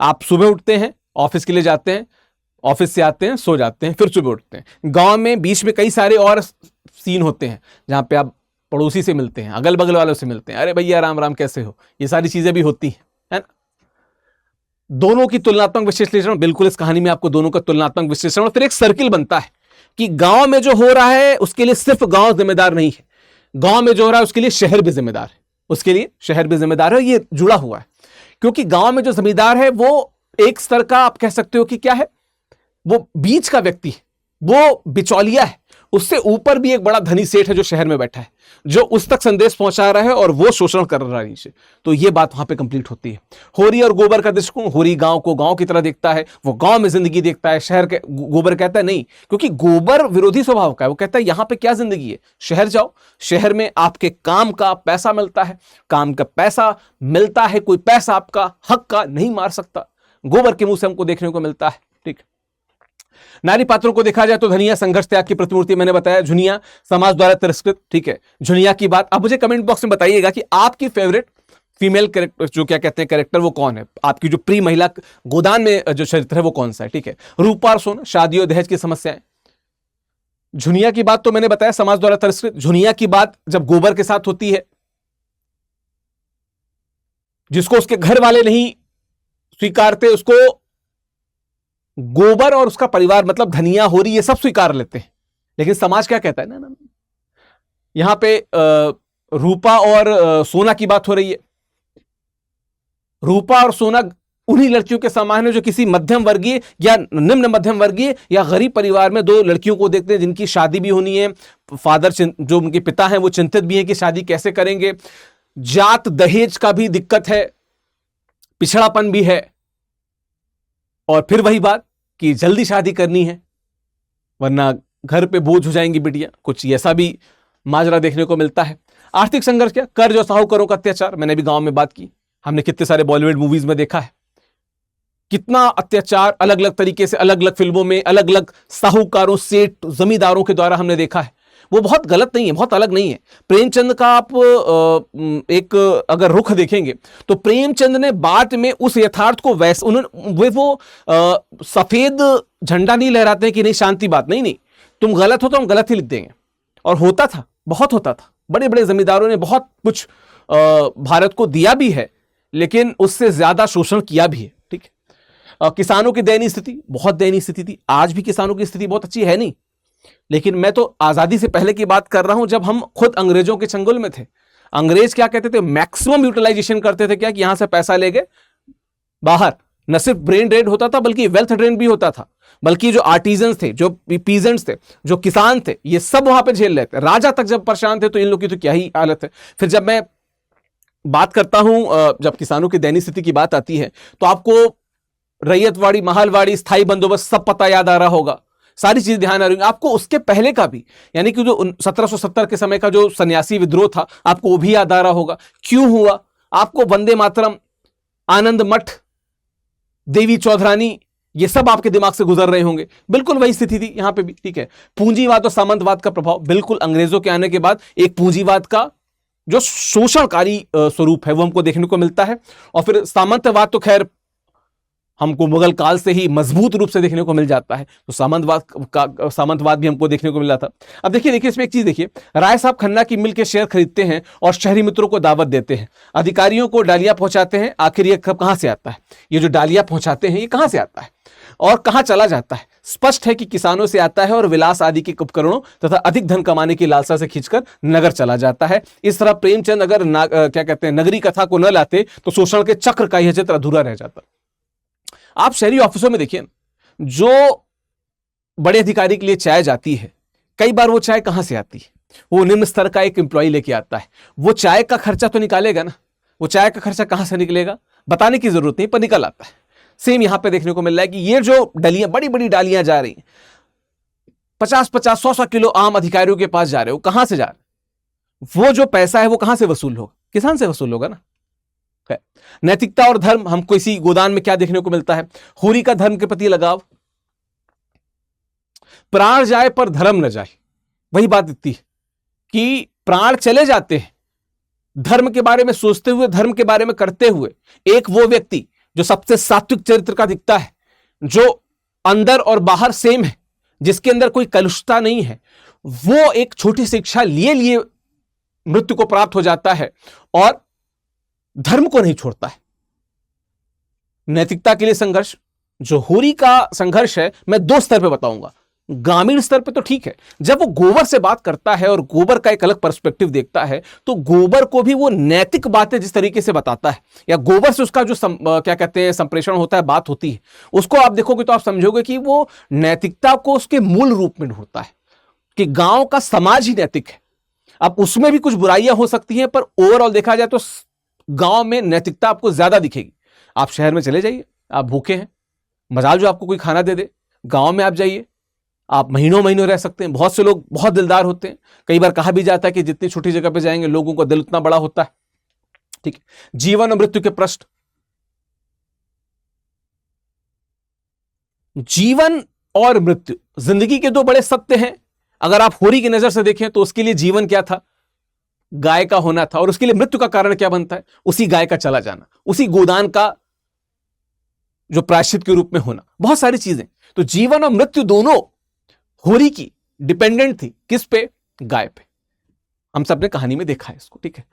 आप सुबह उठते हैं, ऑफिस के लिए जाते हैं, ऑफिस से आते हैं, सो जाते हैं, फिर सुबह उठते हैं। गांव में बीच में कई सारे और सीन होते हैं जहां पे आप पड़ोसी से मिलते हैं, अगल बगल वालों से मिलते हैं, अरे भैया राम राम कैसे हो, ये सारी चीजें भी होती हैं, है ना। दोनों की तुलनात्मक विश्लेषण, बिल्कुल इस कहानी में आपको दोनों का तुलनात्मक विश्लेषण, और फिर एक सर्किल बनता है कि गांव में जो हो रहा है उसके लिए सिर्फ गांव जिम्मेदार नहीं है, गांव में जो हो रहा है उसके लिए शहर भी जिम्मेदार है, उसके लिए शहर भी जिम्मेदार है। ये जुड़ा हुआ है, क्योंकि गांव में जो जमींदार है वो एक स्तर का, आप कह सकते हो कि क्या है, वो बीच का व्यक्ति है, वो बिचौलिया है। उससे ऊपर भी एक बड़ा धनी सेठ है जो शहर में बैठा है, जो उस तक संदेश पहुंचा रहा है और वो शोषण कर रहा है नीचे। तो ये बात वहां पे कंप्लीट होती है। होरी और गोबर का दृष्टिकोण, होरी गांव को गांव की तरह देखता है, वो गांव में जिंदगी देखता है, शहर के गोबर कहता है नहीं, क्योंकि गोबर विरोधी स्वभाव का है। वो कहता है यहां पे क्या जिंदगी है, शहर जाओ, शहर में आपके काम का पैसा मिलता है, काम का पैसा मिलता है, कोई पैसा आपका हक का नहीं मार सकता। गोबर के मुंह से हमको देखने को मिलता है। ठीक, नारी पात्रों को देखा जाए तो धनिया संघर्ष त्याग की प्रतिमूर्ति, मैंने बताया, झुनिया समाज द्वारा तिरस्कृत। ठीक है, झुनिया की बात आप मुझे कमेंट बॉक्स में बताइएगा कि आपकी फेवरेट फीमेल कैरेक्टर, जो क्या कहते हैं कैरेक्टर, वो कौन है, आपकी जो प्रिय महिला गोदान में जो चरित्र है वो कौन सा है। ठीक है, रूपा और सोना, शादी और दहेज की समस्याएं, झुनिया की बात तो मैंने बताया, समाज द्वारा तिरस्कृत। झुनिया की बात जब गोबर के साथ होती है, जिसको उसके घर वाले नहीं स्वीकारते, उसको गोबर और उसका परिवार मतलब धनिया, होरी, ये सब स्वीकार लेते हैं। लेकिन समाज क्या कहता है, ना ना, यहां पे रूपा और सोना की बात हो रही है। रूपा और सोना उन्हीं लड़कियों के समान है जो किसी मध्यम वर्गीय या निम्न मध्यम वर्गीय या गरीब परिवार में दो लड़कियों को देखते हैं जिनकी शादी भी होनी है। फादर जो उनके पिता हैं वो चिंतित भी हैं कि शादी कैसे करेंगे। जात दहेज का भी दिक्कत है, पिछड़ापन भी है, और फिर वही बात कि जल्दी शादी करनी है वरना घर पे बोझ हो जाएंगी बिटिया। कुछ ऐसा भी माजरा देखने को मिलता है। आर्थिक संघर्ष क्या, कर्ज और साहूकारों का अत्याचार, मैंने भी गांव में बात की। हमने कितने सारे बॉलीवुड मूवीज में देखा है कितना अत्याचार अलग अलग तरीके से, अलग अलग फिल्मों में, अलग अलग साहूकारों, सेठ, जमींदारों के द्वारा हमने देखा है। वो बहुत गलत नहीं है, बहुत अलग नहीं है। प्रेमचंद का आप एक अगर रुख देखेंगे तो प्रेमचंद ने बाद में उस यथार्थ को वैसे उन्होंने वो सफेद झंडा नहीं लहराते हैं कि नहीं शांति बात, नहीं नहीं, तुम गलत हो तो हम गलत ही लिख देंगे। और होता था, बहुत होता था। बड़े बड़े जमींदारों ने बहुत कुछ भारत को दिया भी है, लेकिन उससे ज्यादा शोषण किया भी है। ठीक है, किसानों की दयनीय स्थिति, बहुत दयनीय स्थिति थी। आज भी किसानों की स्थिति बहुत अच्छी है नहीं, लेकिन मैं तो आजादी से पहले की बात कर रहा हूं, जब हम खुद अंग्रेजों के चंगुल में थे। अंग्रेज क्या कहते थे, मैक्सिमम यूटिलाइजेशन करते थे, क्या कि यहां से पैसा ले गए बाहर। न सिर्फ ब्रेन ड्रेन होता था बल्कि वेल्थ ड्रेन भी होता था। बल्कि जो आर्टिजन्स थे, जो पीजेंट्स थे, जो किसान थे, ये सब वहां पे झेल रहे थे। राजा तक जब परेशान थे तो इन लोग की तो क्या ही हालत है। फिर जब मैं बात करता हूं, जब किसानों की दयनीय स्थिति की बात आती है तो आपको रैयतवाड़ी, महालवाड़ी, स्थायी बंदोबस्त सब पता याद आ रहा होगा, सारी चीज ध्यान आ रही होंगी आपको। उसके पहले का भी, यानी कि जो 1770 के समय का जो सन्यासी विद्रोह था, आपको वो भी याद आ रहा होगा। क्यों हुआ आपको, वंदे मातरम, आनंद मठ, देवी चौधरानी, ये सब आपके दिमाग से गुजर रहे होंगे। बिल्कुल वही स्थिति थी यहां पे भी। ठीक है, पूंजीवाद और सामंतवाद का प्रभाव, बिल्कुल अंग्रेजों के आने के बाद एक पूंजीवाद का जो शोषणकारी स्वरूप है वो हमको देखने को मिलता है। और फिर सामंतवाद तो खैर हमको मुगल काल से ही मजबूत रूप से देखने को मिल जाता है, तो सामंतवाद भी हमको देखने को मिला था। अब देखिए इसमें एक चीज देखिए, राय साहब खन्ना की मिल के शेयर खरीदते हैं और शहरी मित्रों को दावत देते हैं, अधिकारियों को डालियां पहुंचाते हैं। आखिर ये कहां से आता है, ये जो डालियां पहुंचाते हैं ये कहां से आता है और कहां चला जाता है? स्पष्ट है कि किसानों से आता है और विलास आदि के उपकरणों तथा अधिक धन कमाने की लालसा से खींचकर नगर चला जाता है। इस तरह प्रेमचंद अगर क्या कहते हैं नगरी कथा को न लाते तो शोषण के चक्र का यह चित्र अधूरा रह जाता। आप शहरी ऑफिसों में देखिए, जो बड़े अधिकारी के लिए चाय जाती है, कई बार वो चाय कहां से आती है? वो निम्न स्तर का एक एम्प्लॉय लेके आता है। वो चाय का खर्चा तो निकालेगा ना, वो चाय का खर्चा कहां से निकलेगा बताने की जरूरत नहीं, पर निकल आता है। सेम यहां पे देखने को मिल रहा है कि ये जो डालियां, बड़ी बड़ी डालियां जा रही हैं, 50-50, 100-100 किलो आम अधिकारियों के पास जा रहे हो, कहां से जा रहे? वो जो पैसा है वो कहां से वसूल होगा? किसान से वसूल होगा ना। नैतिकता और धर्म, हमको इसी गोदान में क्या देखने को मिलता है? होरी का धर्म के प्रति लगाव, प्राण जाए पर धर्म न जाए, वही बात दिखती है कि प्राण चले जाते हैं धर्म के बारे में सोचते हुए, धर्म के बारे में करते हुए। एक वो व्यक्ति जो सबसे सात्विक चरित्र का दिखता है, जो अंदर और बाहर सेम है, जिसके अंदर कोई कलुषता नहीं है, वो एक छोटी शिक्षा लिए लिए मृत्यु को प्राप्त हो जाता है और धर्म को नहीं छोड़ता है। नैतिकता के लिए संघर्ष, जो होरी का संघर्ष है, मैं दो स्तर पे बताऊंगा। ग्रामीण स्तर पे तो ठीक है, जब वो गोबर से बात करता है और गोबर का एक अलग पर्सपेक्टिव देखता है, तो गोबर को भी वो नैतिक बातें जिस तरीके से बताता है, या गोबर से उसका जो क्या कहते हैं संप्रेषण होता है, बात होती है, उसको आप देखोगे तो आप समझोगे कि वो नैतिकता को उसके मूल रूप में ढूंढता है कि गांव का समाज ही नैतिक है। अब उसमें भी कुछ बुराइयां हो सकती हैं, पर ओवरऑल देखा जाए तो गांव में नैतिकता आपको ज्यादा दिखेगी। आप शहर में चले जाइए, आप भूखे हैं, मजाल जो आपको कोई खाना दे दे। गांव में आप जाइए, आप महीनों महीनों रह सकते हैं। बहुत से लोग बहुत दिलदार होते हैं। कई बार कहा भी जाता है कि जितनी छोटी जगह पे जाएंगे लोगों का दिल उतना बड़ा होता है। ठीक है, जीवन और मृत्यु के प्रश्न, जीवन और मृत्यु जिंदगी के दो बड़े सत्य हैं। अगर आप होरी की नजर से देखें तो उसके लिए जीवन क्या था? गाय का होना था। और उसके लिए मृत्यु का कारण क्या बनता है? उसी गाय का चला जाना, उसी गोदान का जो प्रायश्चित के रूप में होना, बहुत सारी चीजें। तो जीवन और मृत्यु दोनों होरी की डिपेंडेंट थी किस पे? गाय पे। हम सब ने कहानी में देखा है इसको, ठीक है।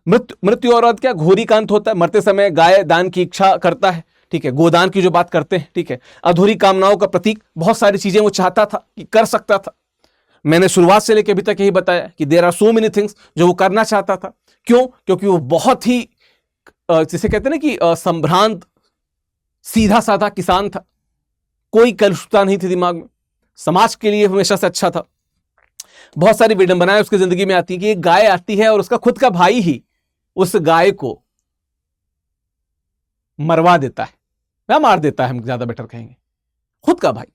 मृत्यु और क्या घोरी का अंत होता है, मरते समय गाय दान की इच्छा करता है, ठीक है। गोदान की जो बात करते हैं, ठीक है। अधूरी कामनाओं का प्रतीक, बहुत सारी चीजें वो चाहता था कि कर सकता था। मैंने शुरुआत से लेकर अभी तक यही बताया कि there are so many things जो वो करना चाहता था। क्यों? क्योंकि वो बहुत ही जिसे कहते हैं ना कि संभ्रांत सीधा साधा किसान था, कोई कलुषता नहीं थी दिमाग में, समाज के लिए हमेशा से अच्छा था। बहुत सारी विडंबनाएं उसकी जिंदगी में आती है कि एक गाय आती है और उसका खुद का भाई ही उस गाय को मरवा देता है या मार देता है, हम ज्यादा बेटर कहेंगे, खुद का भाई।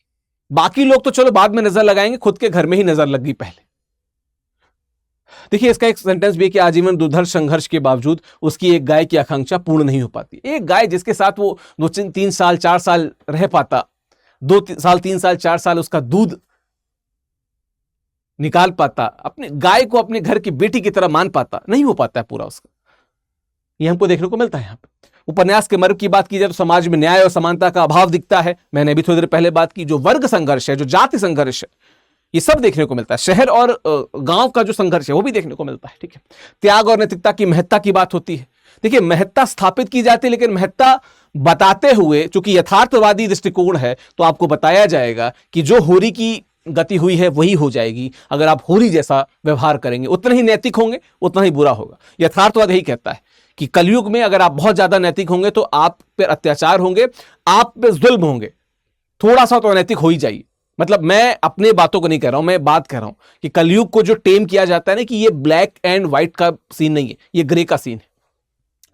बाकी लोग तो चलो बाद में नजर लगाएंगे, खुद के घर में ही नजर लग गई पहले। देखिए इसका एक सेंटेंस भी है कि आजीवन दुर्धर संघर्ष के बावजूद उसकी एक गाय की आकांक्षा पूर्ण नहीं हो पाती। एक गाय जिसके साथ वो 2-3 साल 4 साल रह पाता, 2 साल 3 साल 4 साल उसका दूध निकाल पाता, अपने गाय को अपने घर की बेटी की तरह मान पाता, नहीं हो पाता है पूरा उसका। ये हमको देखने को मिलता है यहां पे। उपन्यास के मर्म की बात की जाए तो समाज में न्याय और समानता का अभाव दिखता है। मैंने अभी थोड़ी देर पहले बात की, जो वर्ग संघर्ष है, जो जाति संघर्ष है, ये सब देखने को मिलता है। शहर और गांव का जो संघर्ष है वो भी देखने को मिलता है, ठीक है। त्याग और नैतिकता की महत्ता की बात होती है। देखिए महत्ता स्थापित की जाती है, लेकिन महत्ता बताते हुए चूंकि यथार्थवादी दृष्टिकोण है तो आपको बताया जाएगा कि जो होरी की गति हुई है वही हो जाएगी। अगर आप होरी जैसा व्यवहार करेंगे उतना ही नैतिक होंगे, उतना ही बुरा होगा। यथार्थवाद यही कहता है कि कलयुग में अगर आप बहुत ज्यादा नैतिक होंगे तो आप पे अत्याचार होंगे, आप पे जुल्म होंगे। थोड़ा सा तो अनैतिक हो ही जाइए। मतलब मैं अपने बातों को नहीं कह रहा हूं, मैं बात कर रहा हूं कि कलयुग को जो टेम किया जाता है ना, कि ये ब्लैक एंड व्हाइट का सीन नहीं है, ये ग्रे का सीन है,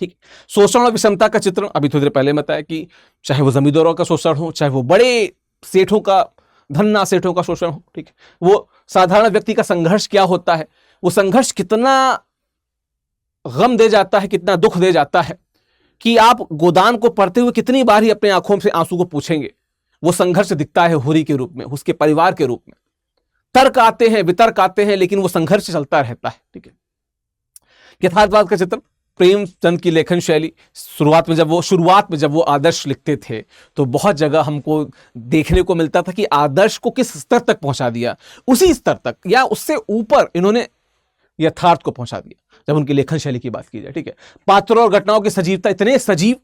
ठीक। शोषण और विषमता का चित्रण अभी थोड़ी देर पहले बताया कि चाहे वो जमींदारों का शोषण हो, चाहे वो बड़े सेठों का, धन्ना सेठों का शोषण हो, ठीक है। वो साधारण व्यक्ति का संघर्ष क्या होता है, वो संघर्ष कितना गम दे जाता है, कितना दुख दे जाता है कि आप गोदान को पढ़ते हुए कितनी बार ही अपने आंखों से आंसू को पूछेंगे। वो संघर्ष दिखता है होरी के रूप में, उसके परिवार के रूप में। तर्क आते हैं, वितर्क आते हैं, लेकिन वो संघर्ष चलता रहता है, ठीक है। यथार्थवाद का चित्र, प्रेमचंद की लेखन शैली। शुरुआत में जब वो आदर्श लिखते थे तो बहुत जगह हमको देखने को मिलता था कि आदर्श को किस स्तर तक पहुंचा दिया, उसी स्तर तक या उससे ऊपर इन्होंने यथार्थ को पहुंचा दिया जब उनकी लेखन शैली की बात की जाए, ठीक है। पात्रों और घटनाओं की सजीवता, इतने सजीव,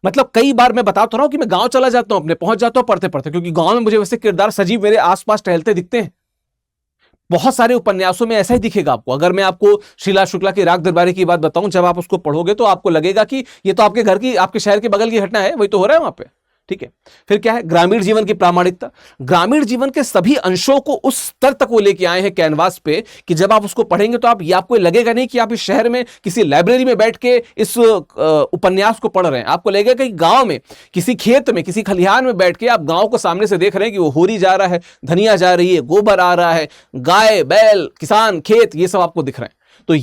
मतलब कई बार मैं बताता रहा हूं कि मैं गांव चला जाता हूं, अपने पहुंच जाता हूं पढ़ते पढ़ते, क्योंकि गांव में मुझे वैसे किरदार सजीव मेरे आसपास टहलते दिखते हैं। बहुत सारे उपन्यासों में ऐसा ही दिखेगा आपको। अगर मैं आपको शीला शुक्ला की राग दरबारी की बात बताऊं, जब आप उसको पढ़ोगे तो आपको लगेगा कि ये तो आपके घर की, आपके शहर के बगल की घटना है, वही तो हो रहा है वहां पे, ठीक है। फिर क्या है, ग्रामीण जीवन की प्रामाणिकता। ग्रामीण जीवन के सभी अंशों को उस स्तर तक वो लेके आए हैं कैनवास पे कि जब आप उसको पढ़ेंगे तो आपको लगेगा नहीं कि आप इस शहर में किसी लाइब्रेरी में बैठ के इस उपन्यास को पढ़ रहे हैं। आपको लगेगा कि गांव में, किसी खेत में, किसी खलिहान में बैठ के आप गांव को सामने से देख रहे हैं कि वो होरी जा रहा है, धनिया जा रही है, गोबर आ रहा है, गाय बैल किसान खेत, ये सब आपको दिख रहे हैं। तो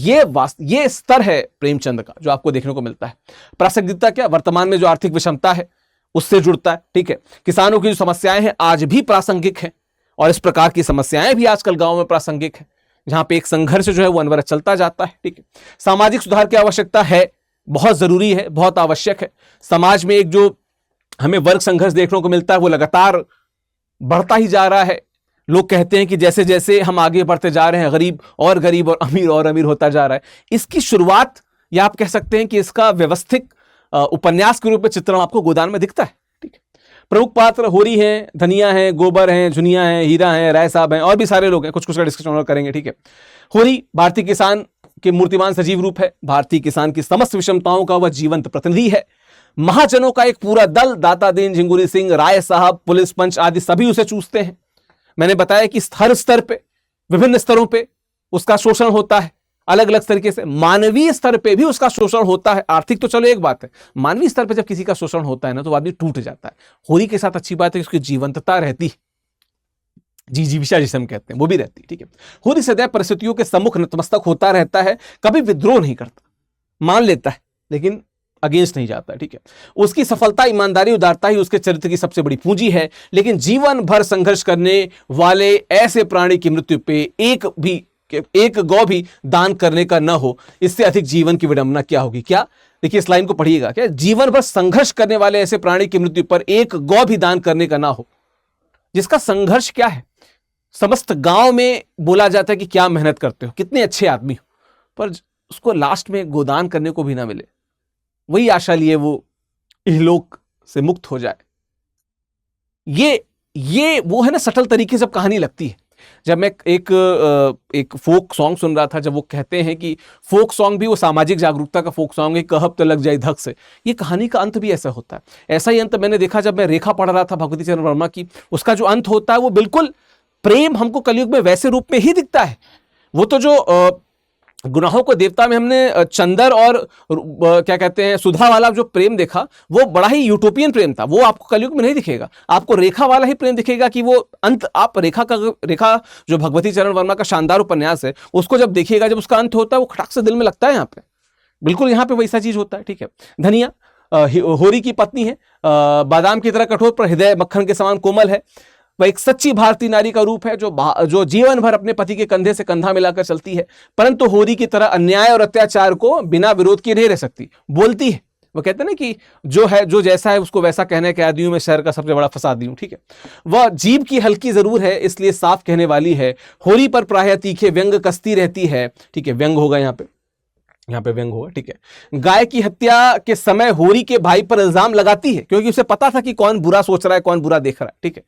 ये स्तर है प्रेमचंद का जो आपको देखने को मिलता है। प्रासंगिकता क्या, वर्तमान में जो आर्थिक विषमता है उससे जुड़ता है, ठीक है। किसानों की जो समस्याएं हैं आज भी प्रासंगिक हैं, और इस प्रकार की समस्याएं भी आजकल गांव में प्रासंगिक है, जहां पे एक संघर्ष जो है वो अनवरत चलता जाता है, ठीक है। सामाजिक सुधार की आवश्यकता है, बहुत जरूरी है, बहुत आवश्यक है। समाज में एक जो हमें वर्ग संघर्ष देखने को मिलता है वो लगातार बढ़ता ही जा रहा है। लोग कहते हैं कि जैसे जैसे हम आगे बढ़ते जा रहे हैं, गरीब और अमीर होता जा रहा है। इसकी शुरुआत, या आप कह सकते हैं कि इसका व्यवस्थित उपन्यास के रूप में चित्रण आपको गोदान में दिखता है, ठीक है। प्रमुख पात्र होरी हैं, धनिया हैं, गोबर हैं, झुनिया हैं, हीरा हैं, राय साहब हैं, और भी सारे लोग हैं, कुछ का डिस्कशन और करेंगे, ठीक है। होरी भारतीय किसान के मूर्तिमान सजीव रूप है, भारतीय किसान की समस्त विषमताओं का वह जीवंत प्रतिनिधि है। महाजनों का एक पूरा दल, दाता दीन, झिंगुरी सिंह, राय साहब, पुलिस पंच आदि सभी उसे चूसते हैं। मैंने बताया कि हर स्तर पे, विभिन्न स्तरों पे उसका शोषण होता है, अलग अलग तरीके से। मानवीय स्तर पे भी उसका शोषण होता है। आर्थिक तो चलो एक बात है, मानवीय स्तर पे जब किसी का शोषण होता है ना तो आदमी टूट जाता है। होरी के साथ अच्छी बात है कि उसकी जीवंतता रहती है, जीविका जिसे हम कहते हैं वो भी रहती है, ठीक है। होरी सदैव परिस्थितियों के सम्मुख नतमस्तक होता रहता है, कभी विद्रोह नहीं करता, मान लेता है लेकिन अगेंस्ट नहीं जाता, ठीक है। उसकी सफलता, ईमानदारी, उदारता ही उसके चरित्र की सबसे बड़ी पूंजी है। लेकिन जीवन भर संघर्ष करने वाले ऐसे प्राणी की मृत्यु पे एक गौ भी दान करने का न हो, इससे अधिक जीवन की विडंबना क्या होगी। क्या, देखिए इस लाइन को पढ़िएगा, क्या, जीवन भर संघर्ष करने वाले ऐसे प्राणी की मृत्यु पर एक गौ भी दान करने का ना हो। जिसका संघर्ष क्या है, समस्त गांव में बोला जाता है कि क्या मेहनत करते हो, कितने अच्छे आदमी हो, पर उसको लास्ट में गोदान करने को भी ना मिले, वही आशा लिए वो इहलोक से मुक्त हो जाए। ये वो है ना सटल तरीके से कहानी लगती है। जब मैं एक फोक सॉन्ग सुन रहा था, जब वो कहते हैं कि फोक सॉन्ग भी वो सामाजिक जागरूकता का फोक सॉन्ग है, कहब तो लग जाए धक से, ये कहानी का अंत भी ऐसा होता है। ऐसा ही अंत मैंने देखा जब मैं रेखा पढ़ रहा था भगवती चरण वर्मा की, उसका जो अंत होता है वो बिल्कुल प्रेम हमको कलयुग में वैसे रूप में ही दिखता है। वो तो जो गुनाहों को देवता में हमने चंदर और क्या कहते हैं सुधा वाला जो प्रेम देखा, वो बड़ा ही यूटोपियन प्रेम था, वो आपको कलयुग में नहीं दिखेगा। आपको रेखा वाला ही प्रेम दिखेगा कि वो अंत, आप रेखा जो भगवती चरण वर्मा का शानदार उपन्यास है, उसको जब देखिएगा, जब उसका अंत होता है वो खटाक से दिल में लगता है। यहाँ पे बिल्कुल यहाँ पे वैसा चीज होता है। ठीक है, धनिया होरी की पत्नी है, बादाम की तरह कठोर पर हृदय मक्खन के समान कोमल है। वह एक सच्ची भारतीय नारी का रूप है जो जीवन भर अपने पति के कंधे से कंधा मिलाकर चलती है, परंतु होरी की तरह अन्याय और अत्याचार को बिना विरोध किए नहीं रह सकती। बोलती है, वो कहते हैं ना कि जो है, जो जैसा है उसको वैसा कहने के आदि हूं मैं, शहर का सबसे बड़ा फसादी हूं। ठीक है, वह जीभ की हल्की जरूर है, इसलिए साफ कहने वाली है। होरी पर प्रायः तीखे व्यंग कसती रहती है। ठीक है, व्यंग होगा यहाँ पे व्यंग होगा। ठीक है, गाय की हत्या के समय होरी के भाई पर इल्जाम लगाती है, क्योंकि उसे पता था कि कौन बुरा सोच रहा है, कौन बुरा देख रहा है। ठीक है,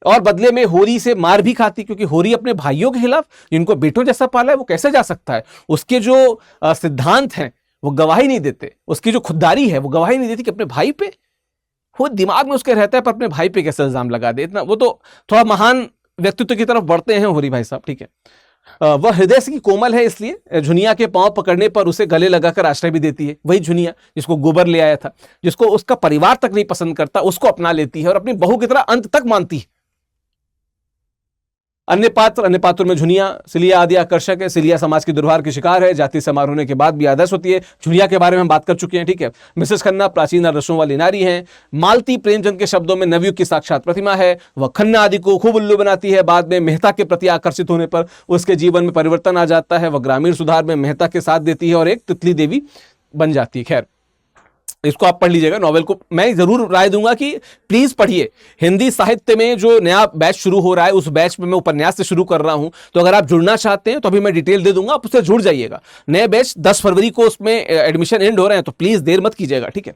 और बदले में होरी से मार भी खाती, क्योंकि होरी अपने भाइयों के खिलाफ, जिनको बेटों जैसा पाला है, वो कैसे जा सकता है। उसके जो सिद्धांत हैं वो गवाही नहीं देते, उसकी जो खुददारी है वो गवाही नहीं देती कि अपने भाई पे, वो दिमाग में उसके रहता है, पर अपने भाई पे कैसे इल्जाम लगा दे। इतना वो तो थोड़ा महान व्यक्तित्व की तरफ बढ़ते हैं होरी भाई साहब। ठीक है, वह हृदय से की कोमल है, इसलिए झुनिया के पांव पकड़ने पर उसे गले लगाकर आश्रय भी देती है। वही झुनिया जिसको गोबर ले आया था, जिसको उसका परिवार तक नहीं पसंद करता, उसको अपना लेती है और अपनी बहू की तरह अंत तक मानती है। अन्य पात्रों में झुनिया सिलिया आदि आकर्षक है। सिलिया समाज की दुर्भाग्य की शिकार है, जाति समारोह होने के बाद भी आदर्श होती है। झुनिया के बारे में हम बात कर चुके हैं। ठीक है, मिसेस खन्ना प्राचीन आदर्शों वाली नारी है। मालती प्रेमचंद के शब्दों में नवयुग की साक्षात प्रतिमा है। वह खन्ना आदि को खूब उल्लू बनाती है। बाद में मेहता के प्रति आकर्षित होने पर उसके जीवन में परिवर्तन आ जाता है। वह ग्रामीण सुधार में मेहता के साथ देती है और एक तितली देवी बन जाती है। खैर, इसको आप पढ़ लीजिएगा, नॉवेल को मैं जरूर राय दूंगा कि प्लीज पढ़िए। हिंदी साहित्य में जो नया बैच शुरू हो रहा है, उस बैच में मैं उपन्यास से शुरू कर रहा हूं, तो अगर आप जुड़ना चाहते हैं तो अभी मैं डिटेल दे दूंगा, आप उससे जुड़ जाइएगा। नए बैच 10 फरवरी को उसमें एडमिशन एंड हो रहे हैं, तो प्लीज देर मत कीजिएगा। ठीक है,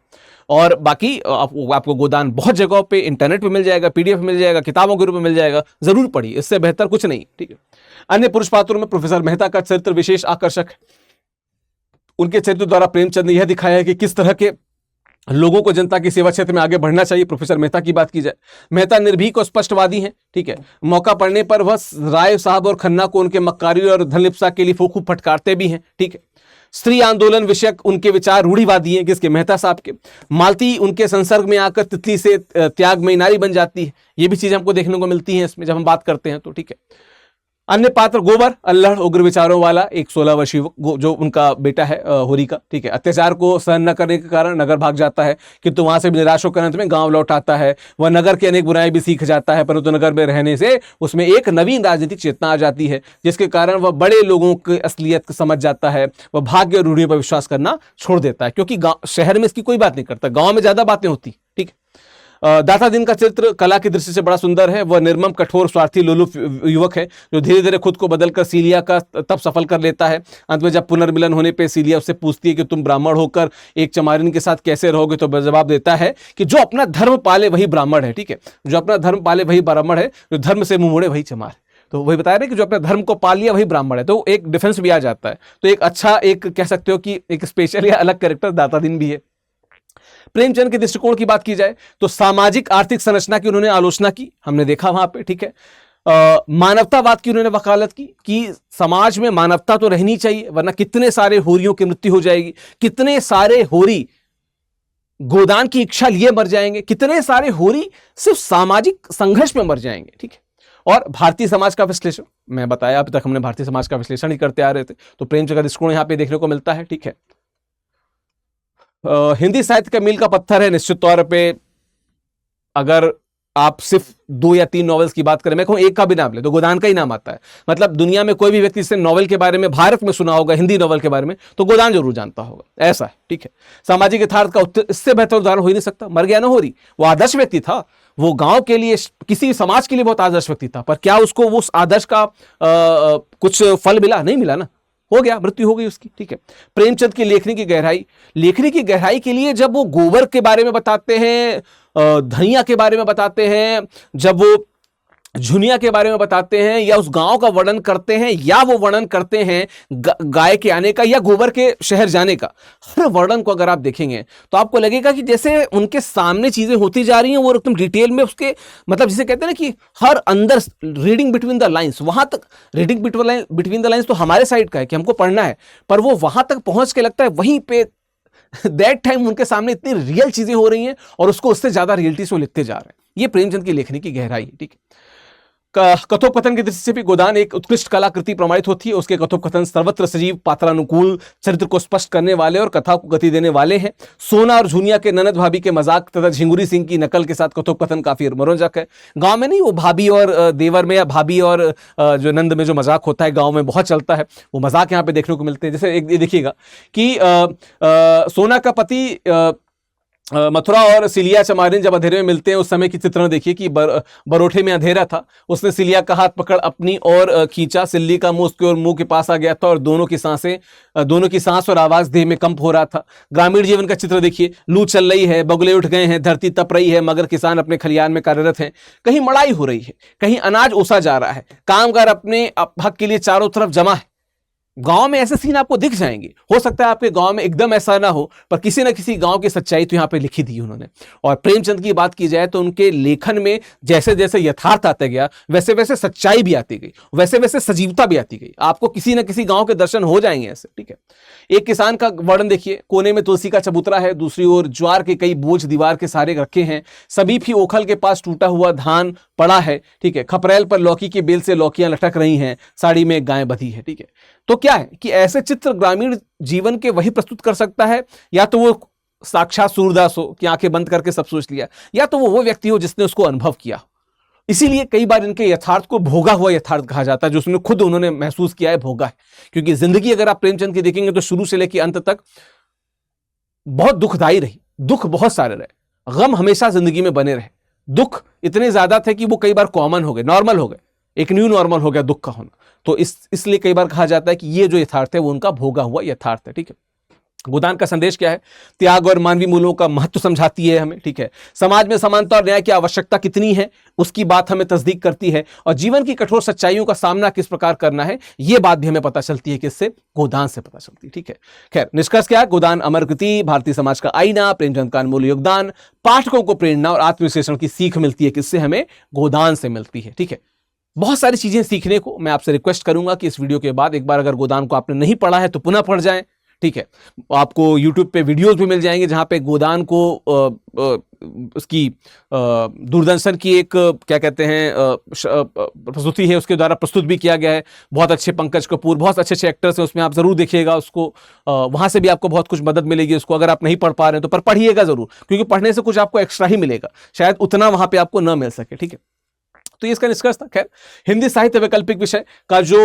और बाकी आपको गोदान बहुत जगहों पे इंटरनेट पे मिल जाएगा, पीडीएफ मिल जाएगा, किताबों के रूप में मिल जाएगा, जरूर पढ़िए, इससे बेहतर कुछ नहीं। ठीक है, अन्य पुरुष पात्रों में प्रोफेसर मेहता का चरित्र विशेष आकर्षक है। उनके चरित्र द्वारा प्रेमचंद ने यह दिखाया है कि किस तरह के लोगों को जनता की सेवा क्षेत्र में आगे बढ़ना चाहिए। प्रोफेसर मेहता की बात की जाए, मेहता निर्भीक और स्पष्टवादी हैं। ठीक है, मौका पड़ने पर वह राय साहब और खन्ना को उनके मक्कारी और धनलिप्सा के लिए खूब फटकारते भी हैं। ठीक है, स्त्री आंदोलन विषयक उनके विचार रूढ़िवादी हैं, किसके, मेहता साहब के। मालती उनके संसर्ग में आकर तितली से त्यागमयी नारी बन जाती है। ये भी चीजें हमको देखने को मिलती हैं इसमें जब हम बात करते हैं तो। ठीक है, अन्य पात्र गोबर, अल्लड़, उग्र विचारों वाला एक 16 वर्षीय जो उनका बेटा है होरी का। ठीक है, अत्याचार को सहन न करने के कारण नगर भाग जाता है, किंतु वहां से भी निराश होकर अंत में गांव लौट आता है। वह नगर के अनेक बुराई भी सीख जाता है, परंतु नगर में रहने से उसमें एक नवीन राजनीतिक चेतना आ जाती है, जिसके कारण वह बड़े लोगों की असलियत को समझ जाता है। वह भाग्य और रूढ़ियों पर विश्वास करना छोड़ देता है, क्योंकि शहर में इसकी कोई बात नहीं करता, गाँव में ज्यादा बातें होती। ठीक है, दाता दिन का चरित्र कला की दृष्टि से बड़ा सुंदर है। वह निर्मम, कठोर, स्वार्थी, लोलुप युवक है, जो धीरे धीरे खुद को बदलकर सीलिया का तब सफल कर लेता है। अंत में जब पुनर्मिलन होने पे सीलिया उससे पूछती है कि तुम ब्राह्मण होकर एक चमारिन के साथ कैसे रहोगे, तो जवाब देता है कि जो अपना धर्म पाले वही ब्राह्मण है। ठीक है, जो अपना धर्म पाले वही ब्राह्मण है, जो धर्म से मुंह मोड़े वही चमार। तो वही बता रहे कि जो अपने धर्म को पाल लिया वही ब्राह्मण है, तो एक डिफेंस भी आ जाता है। तो एक अच्छा, एक कह सकते हो कि एक स्पेशल या अलग कैरेक्टर दाता दिन भी है। प्रेमचंद के दृष्टिकोण की बात की जाए तो सामाजिक आर्थिक संरचना की उन्होंने आलोचना की, हमने देखा वहां पे। ठीक है, मानवतावाद की उन्होंने वकालत की कि समाज में मानवता तो रहनी चाहिए, वरना कितने सारे होरियों की मृत्यु हो जाएगी, कितने सारे होरी गोदान की इच्छा लिए मर जाएंगे, कितने सारे होरी सिर्फ सामाजिक संघर्ष में मर जाएंगे। ठीक है, और भारतीय समाज का विश्लेषण, मैं बताया अभी तक हमने भारतीय समाज का विश्लेषण ही करते आ रहे थे, तो प्रेमचंद का दृष्टिकोण यहां पे देखने को मिलता है। ठीक है, हिंदी साहित्य का मील का पत्थर है निश्चित तौर पे। अगर आप सिर्फ 2 या 3 नॉवेल्स की बात करें, मैं कहूं एक का भी नाम ले तो गोदान का ही नाम आता है। मतलब दुनिया में कोई भी व्यक्ति जिसने नॉवेल के बारे में भारत में सुना होगा, हिंदी नॉवेल के बारे में, तो गोदान जरूर जानता होगा, ऐसा है, ठीक है। सामाजिक यथार्थ का इससे बेहतर उदाहरण हो ही नहीं सकता। मर गया ना होरी, वो आदर्श व्यक्ति था, वो गांव के लिए, किसी समाज के लिए बहुत आदर्श व्यक्ति था, पर क्या उसको उस आदर्श का कुछ फल मिला? नहीं मिला ना, हो गया, मृत्यु हो गई उसकी, ठीक है। प्रेमचंद की लेखनी की गहराई, लेखनी की गहराई के लिए जब वो गोबर के बारे में बताते हैं, धनिया के बारे में बताते हैं, जब वो झुनिया के बारे में बताते हैं, या उस गांव का वर्णन करते हैं, या वो वर्णन करते हैं गाय के आने का या गोबर के शहर जाने का, हर वर्णन को अगर आप देखेंगे तो आपको लगेगा कि जैसे उनके सामने चीजें होती जा रही हैं, वो एकदम डिटेल में उसके, मतलब जिसे कहते हैं ना कि हर अंदर रीडिंग बिटवीन द लाइंस, वहां तक रीडिंग बिटवीन द लाइंस तो हमारे साइड का है कि हमको पढ़ना है, पर वो वहां तक पहुंच के लगता है वहीं पे दैट टाइम उनके सामने इतनी रियल चीजें हो रही हैं और उसको उससे ज्यादा रियलिटी से वो लिखते जा रहे हैं। ये प्रेमचंद की लेखनी की गहराई है, ठीक है। कथोपकथन की दृष्टि से भी गोदान एक उत्कृष्ट कलाकृति प्रमाणित होती है। उसके कथोपकथन सर्वत्र सजीव, पात्रानुकूल, चरित्र को स्पष्ट करने वाले और कथा को गति देने वाले हैं। सोना और झुनिया के ननद भाभी के मजाक तथा झिंगुरी सिंह की नकल के साथ कथोपकथन काफी मनोरंजक है। गांव में नहीं, वो भाभी और देवर में, या भाभी और जो नंद में जो मजाक होता है गांव में बहुत चलता है, वो मजाक यहाँ पे देखने को मिलते हैं। जैसे एक देखिएगा कि सोना का पति मथुरा और सिलिया चमारिन जब अंधेरे में मिलते हैं, उस समय की चित्रण देखिए कि बरोठे में अंधेरा था, उसने सिलिया का हाथ पकड़ अपनी ओर खींचा, सिल्ली का मुंह उसके और मुंह के पास आ गया था और दोनों की सांस और आवाज देह में कंप हो रहा था। ग्रामीण जीवन का चित्र देखिए, लू चल रही है, बगुले उठ गए हैं, धरती तप रही है, मगर किसान अपने खलियान में कार्यरत हैं। कहीं मड़ाई हो रही है, कहीं अनाज ओसा जा रहा है, कामगार अपने हक के लिए चारों तरफ जमा है। गांव में ऐसे सीन आपको दिख जाएंगे। हो सकता है आपके गांव में एकदम ऐसा ना हो, पर किसी ना किसी गांव की सच्चाई तो यहां पे लिखी दी उन्होंने। और प्रेमचंद की बात की जाए तो उनके लेखन में जैसे जैसे यथार्थ आता गया, वैसे वैसे सच्चाई भी आती गई, वैसे वैसे सजीवता भी आती गई। आपको किसी ना किसी गांव के दर्शन हो जाएंगे ऐसे, ठीक है। एक किसान का वर्णन देखिए, कोने में तुलसी का चबूतरा है, दूसरी ओर ज्वार के कई बोझ दीवार के सहारे रखे हैं, सभी भी ओखल के पास टूटा हुआ धान पड़ा है, ठीक है। खपरेल पर लौकी की बेल से लौकियां लटक रही हैं, साड़ी में एक गाय बंधी है, ठीक है। तो क्या है कि ऐसे चित्र ग्रामीण जीवन के वही प्रस्तुत कर सकता है, या तो वो साक्षात सूरदास हो कि आंखें बंद करके सब सोच लिया, या तो वो व्यक्ति हो जिसने उसको अनुभव किया। इसीलिए कई बार इनके यथार्थ को भोगा हुआ यथार्थ कहा जाता है, जो उसने खुद उन्होंने महसूस किया है, भोगा है। क्योंकि जिंदगी अगर आप प्रेमचंद की देखेंगे तो शुरू से लेकर अंत तक बहुत दुखदायी रही, दुख बहुत सारे रहे, गम हमेशा जिंदगी में बने रहे। दुख इतने ज्यादा थे कि वो कई बार कॉमन हो गए, नॉर्मल हो गए, एक न्यू नॉर्मल हो गया दुख का होना। तो इसलिए कई बार कहा जाता है कि ये जो यथार्थ है वो उनका भोगा हुआ यथार्थ है, ठीक है। गोदान का संदेश क्या है? त्याग और मानवीय मूल्यों का महत्व समझाती है हमें, ठीक है। समाज में समानता और न्याय की आवश्यकता कितनी है उसकी बात हमें तस्दीक करती है, और जीवन की कठोर सच्चाइयों का सामना किस प्रकार करना है ये बात भी हमें पता चलती है, किससे? गोदान से पता चलती है, ठीक है। खैर, निष्कर्ष क्या है? गोदान अमर कृति, भारतीय समाज का आईना, प्रेमचंद का अनमोल योगदान, पाठकों को प्रेरणा और आत्मविश्लेषण की सीख मिलती है, किससे? हमें गोदान से मिलती है, ठीक है। बहुत सारी चीजें सीखने को मैं आपसे रिक्वेस्ट करूंगा कि इस वीडियो के बाद एक बार अगर गोदान को आपने नहीं पढ़ा है तो पुनः पढ़ जाएं, ठीक है। आपको YouTube पे वीडियोस भी मिल जाएंगे जहां पे गोदान को उसकी दूरदर्शन की एक क्या कहते हैं प्रस्तुति है, उसके द्वारा प्रस्तुत भी किया गया है। बहुत अच्छे पंकज कपूर, बहुत अच्छे अच्छे एक्टर्स हैं उसमें, आप जरूर देखिएगा उसको। वहां से भी आपको बहुत कुछ मदद मिलेगी उसको, अगर आप नहीं पढ़ पा रहे हैं तो, पर पढ़िएगा जरूर, क्योंकि पढ़ने से कुछ आपको एक्स्ट्रा ही मिलेगा, शायद उतना वहां पे आपको न मिल सके, ठीक है। तो ये इसका निष्कर्ष था। खैर, हिंदी साहित्य वैकल्पिक विषय का जो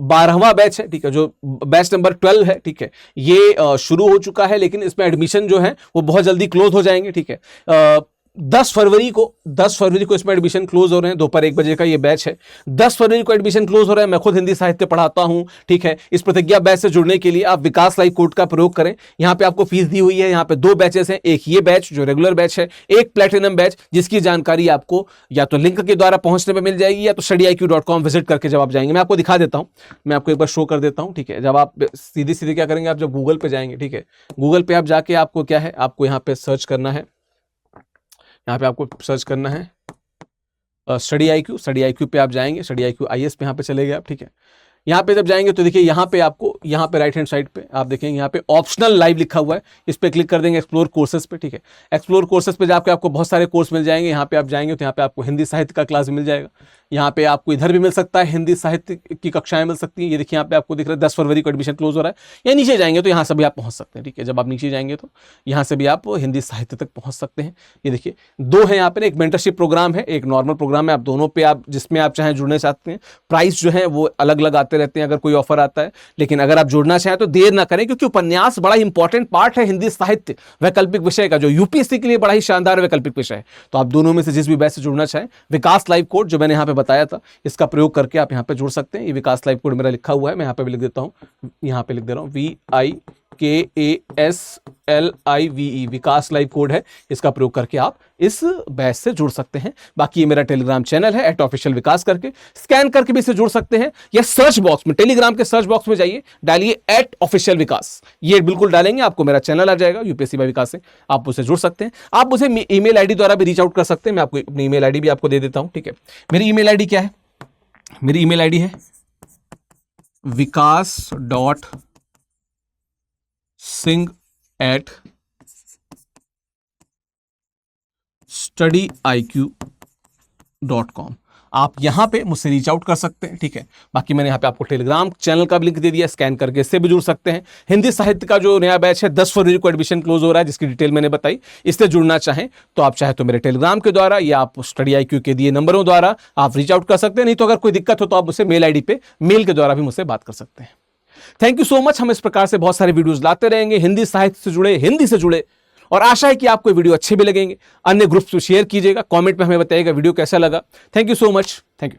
12वां बैच है, ठीक है, जो बैच नंबर 12 है, ठीक है, ये शुरू हो चुका है, लेकिन इसमें एडमिशन जो है वो बहुत जल्दी क्लोज हो जाएंगे, ठीक है। 10 फरवरी को इसमें एडमिशन क्लोज हो रहे हैं, दोपहर 1 बजे का ये बैच है। 10 फरवरी को एडमिशन क्लोज हो रहा है। मैं खुद हिंदी साहित्य पढ़ाता हूं, ठीक है। इस प्रतिज्ञा बैच से जुड़ने के लिए आप विकास लाइव कोड का प्रयोग करें। यहां पे आपको फीस दी हुई है। यहां पे 2 बैचेस हैं, एक ये बैच जो रेगुलर बैच है, एक प्लेटिनम बैच जिसकी जानकारी आपको या तो लिंक के द्वारा पहुंचने में मिल जाएगी, या तो studiiq.com विजिट करके जब आप जाएंगे, मैं आपको दिखा देता हूं, मैं आपको एक बार शो कर देता हूं, ठीक है। जब आप सीधे क्या करेंगे, आप जब गूगल पे जाएंगे, ठीक है, गूगल पे आप जाके आपको क्या है, आपको यहाँ पे सर्च करना है, यहाँ पे आपको सर्च करना है स्टडी आई क्यू पे आप जाएंगे, स्टडी आई क्यू IS पे यहाँ पे चले गए आप, ठीक है। यहाँ पे जब जाएंगे तो देखिए यहाँ पे आपको यहाँ पे राइट हैंड साइड पे आप देखेंगे यहाँ पे ऑप्शनल लाइव लिखा हुआ है, इस पे क्लिक कर देंगे एक्सप्लोर कोर्सेज पे। ठीक है, एक्सप्लोर कोर्सेज पे जाकर आपको बहुत सारे कोर्स मिल जाएंगे। यहाँ पे आप जाएंगे तो यहाँ पे आपको हिंदी साहित्य का क्लास मिल जाएगा। यहाँ पे आपको इधर भी मिल सकता है, हिंदी साहित्य की कक्षाएं मिल सकती हैं। ये देखिए यहाँ पे आपको दिख रहा है 10 फरवरी को एडमिशन क्लोज हो रहा है। या नीचे जाएंगे तो यहाँ से भी आप पहुंच सकते हैं। ठीक है, जब आप नीचे जाएंगे तो यहाँ से भी आप हिंदी साहित्य तक पहुंच सकते हैं। ये देखिए 2 है यहाँ पे, एक मेंटरशिप प्रोग्राम है, एक नॉर्मल प्रोग्राम है। आप दोनों पे आप जिसमें आप चाहें जुड़ने चाहते हैं। प्राइस जो है वो अलग अलग आते रहते हैं अगर कोई ऑफर आता है, लेकिन अगर आप जुड़ना चाहें तो देर ना करें, क्योंकि उपन्यास बड़ा इंपॉर्टेंट पार्ट है हिंदी साहित्य वैकल्पिक विषय का, जो यूपीएससी के लिए बड़ा ही शानदार वैकल्पिक विषय है। तो आप दोनों में से जिस भी बैच से जुड़ना चाहें, विकास लाइव कोड जो मैंने यहाँ पे बताया था, इसका प्रयोग करके आप यहाँ पे जुड़ सकते हैं। ये विकास लाइव कोड मेरा लिखा हुआ है, मैं यहाँ पे भी लिख देता हूँ, यहाँ पे लिख दे रहा हूँ VIKASLIVE, विकास लाइव कोड है। इसका प्रयोग करके आप इस बैच से जुड़ सकते हैं। बाकी ये मेरा टेलीग्राम चैनल है @ऑफिशियल विकास करके, स्कैन करके भी इससे जुड़ सकते हैं, या सर्च बॉक्स में, टेलीग्राम के सर्च बॉक्स में जाइए, डालिए @ऑफिशियल विकास, ये बिल्कुल डालेंगे आपको मेरा चैनल आ जाएगा यूपीएससी बाय विकास से, आप उससे जुड़ सकते हैं। आप मुझे ईमेल आईडी द्वारा भी रीच आउट कर सकते हैं, मैं आपको अपनी ईमेल आईडी भी आपको दे देता हूं। ठीक है, मेरी ईमेल आईडी क्या है? मेरी ईमेल आईडी है vikas.singh@studyiq.com। आप यहां पे मुझसे रीच आउट कर सकते हैं। ठीक है, बाकी मैंने यहां पे आपको टेलीग्राम चैनल का भी लिंक दे दिया, स्कैन करके इससे भी जुड़ सकते हैं। हिंदी साहित्य का जो नया बैच है 10 फरवरी को एडमिशन क्लोज हो रहा है, जिसकी डिटेल मैंने बताई, इससे जुड़ना चाहें तो आप चाहे तो मेरे टेलीग्राम के द्वारा या आप स्टडी IQ के दिए नंबरों द्वारा आप रीच आउट कर सकते हैं। नहीं तो अगर कोई दिक्कत हो तो आप मुझसे मेल आईडी पे मेल के द्वारा भी मुझसे बात कर सकते हैं। Thank you so much. हम इस प्रकार से बहुत सारे वीडियोस लाते रहेंगे, हिंदी साहित्य से जुड़े, हिंदी से जुड़े, और आशा है कि आपको ये वीडियो अच्छे भी लगेंगे। अन्य ग्रुप्स में शेयर कीजिएगा, कमेंट में हमें बताइएगा वीडियो कैसा लगा। Thank you so much. Thank you.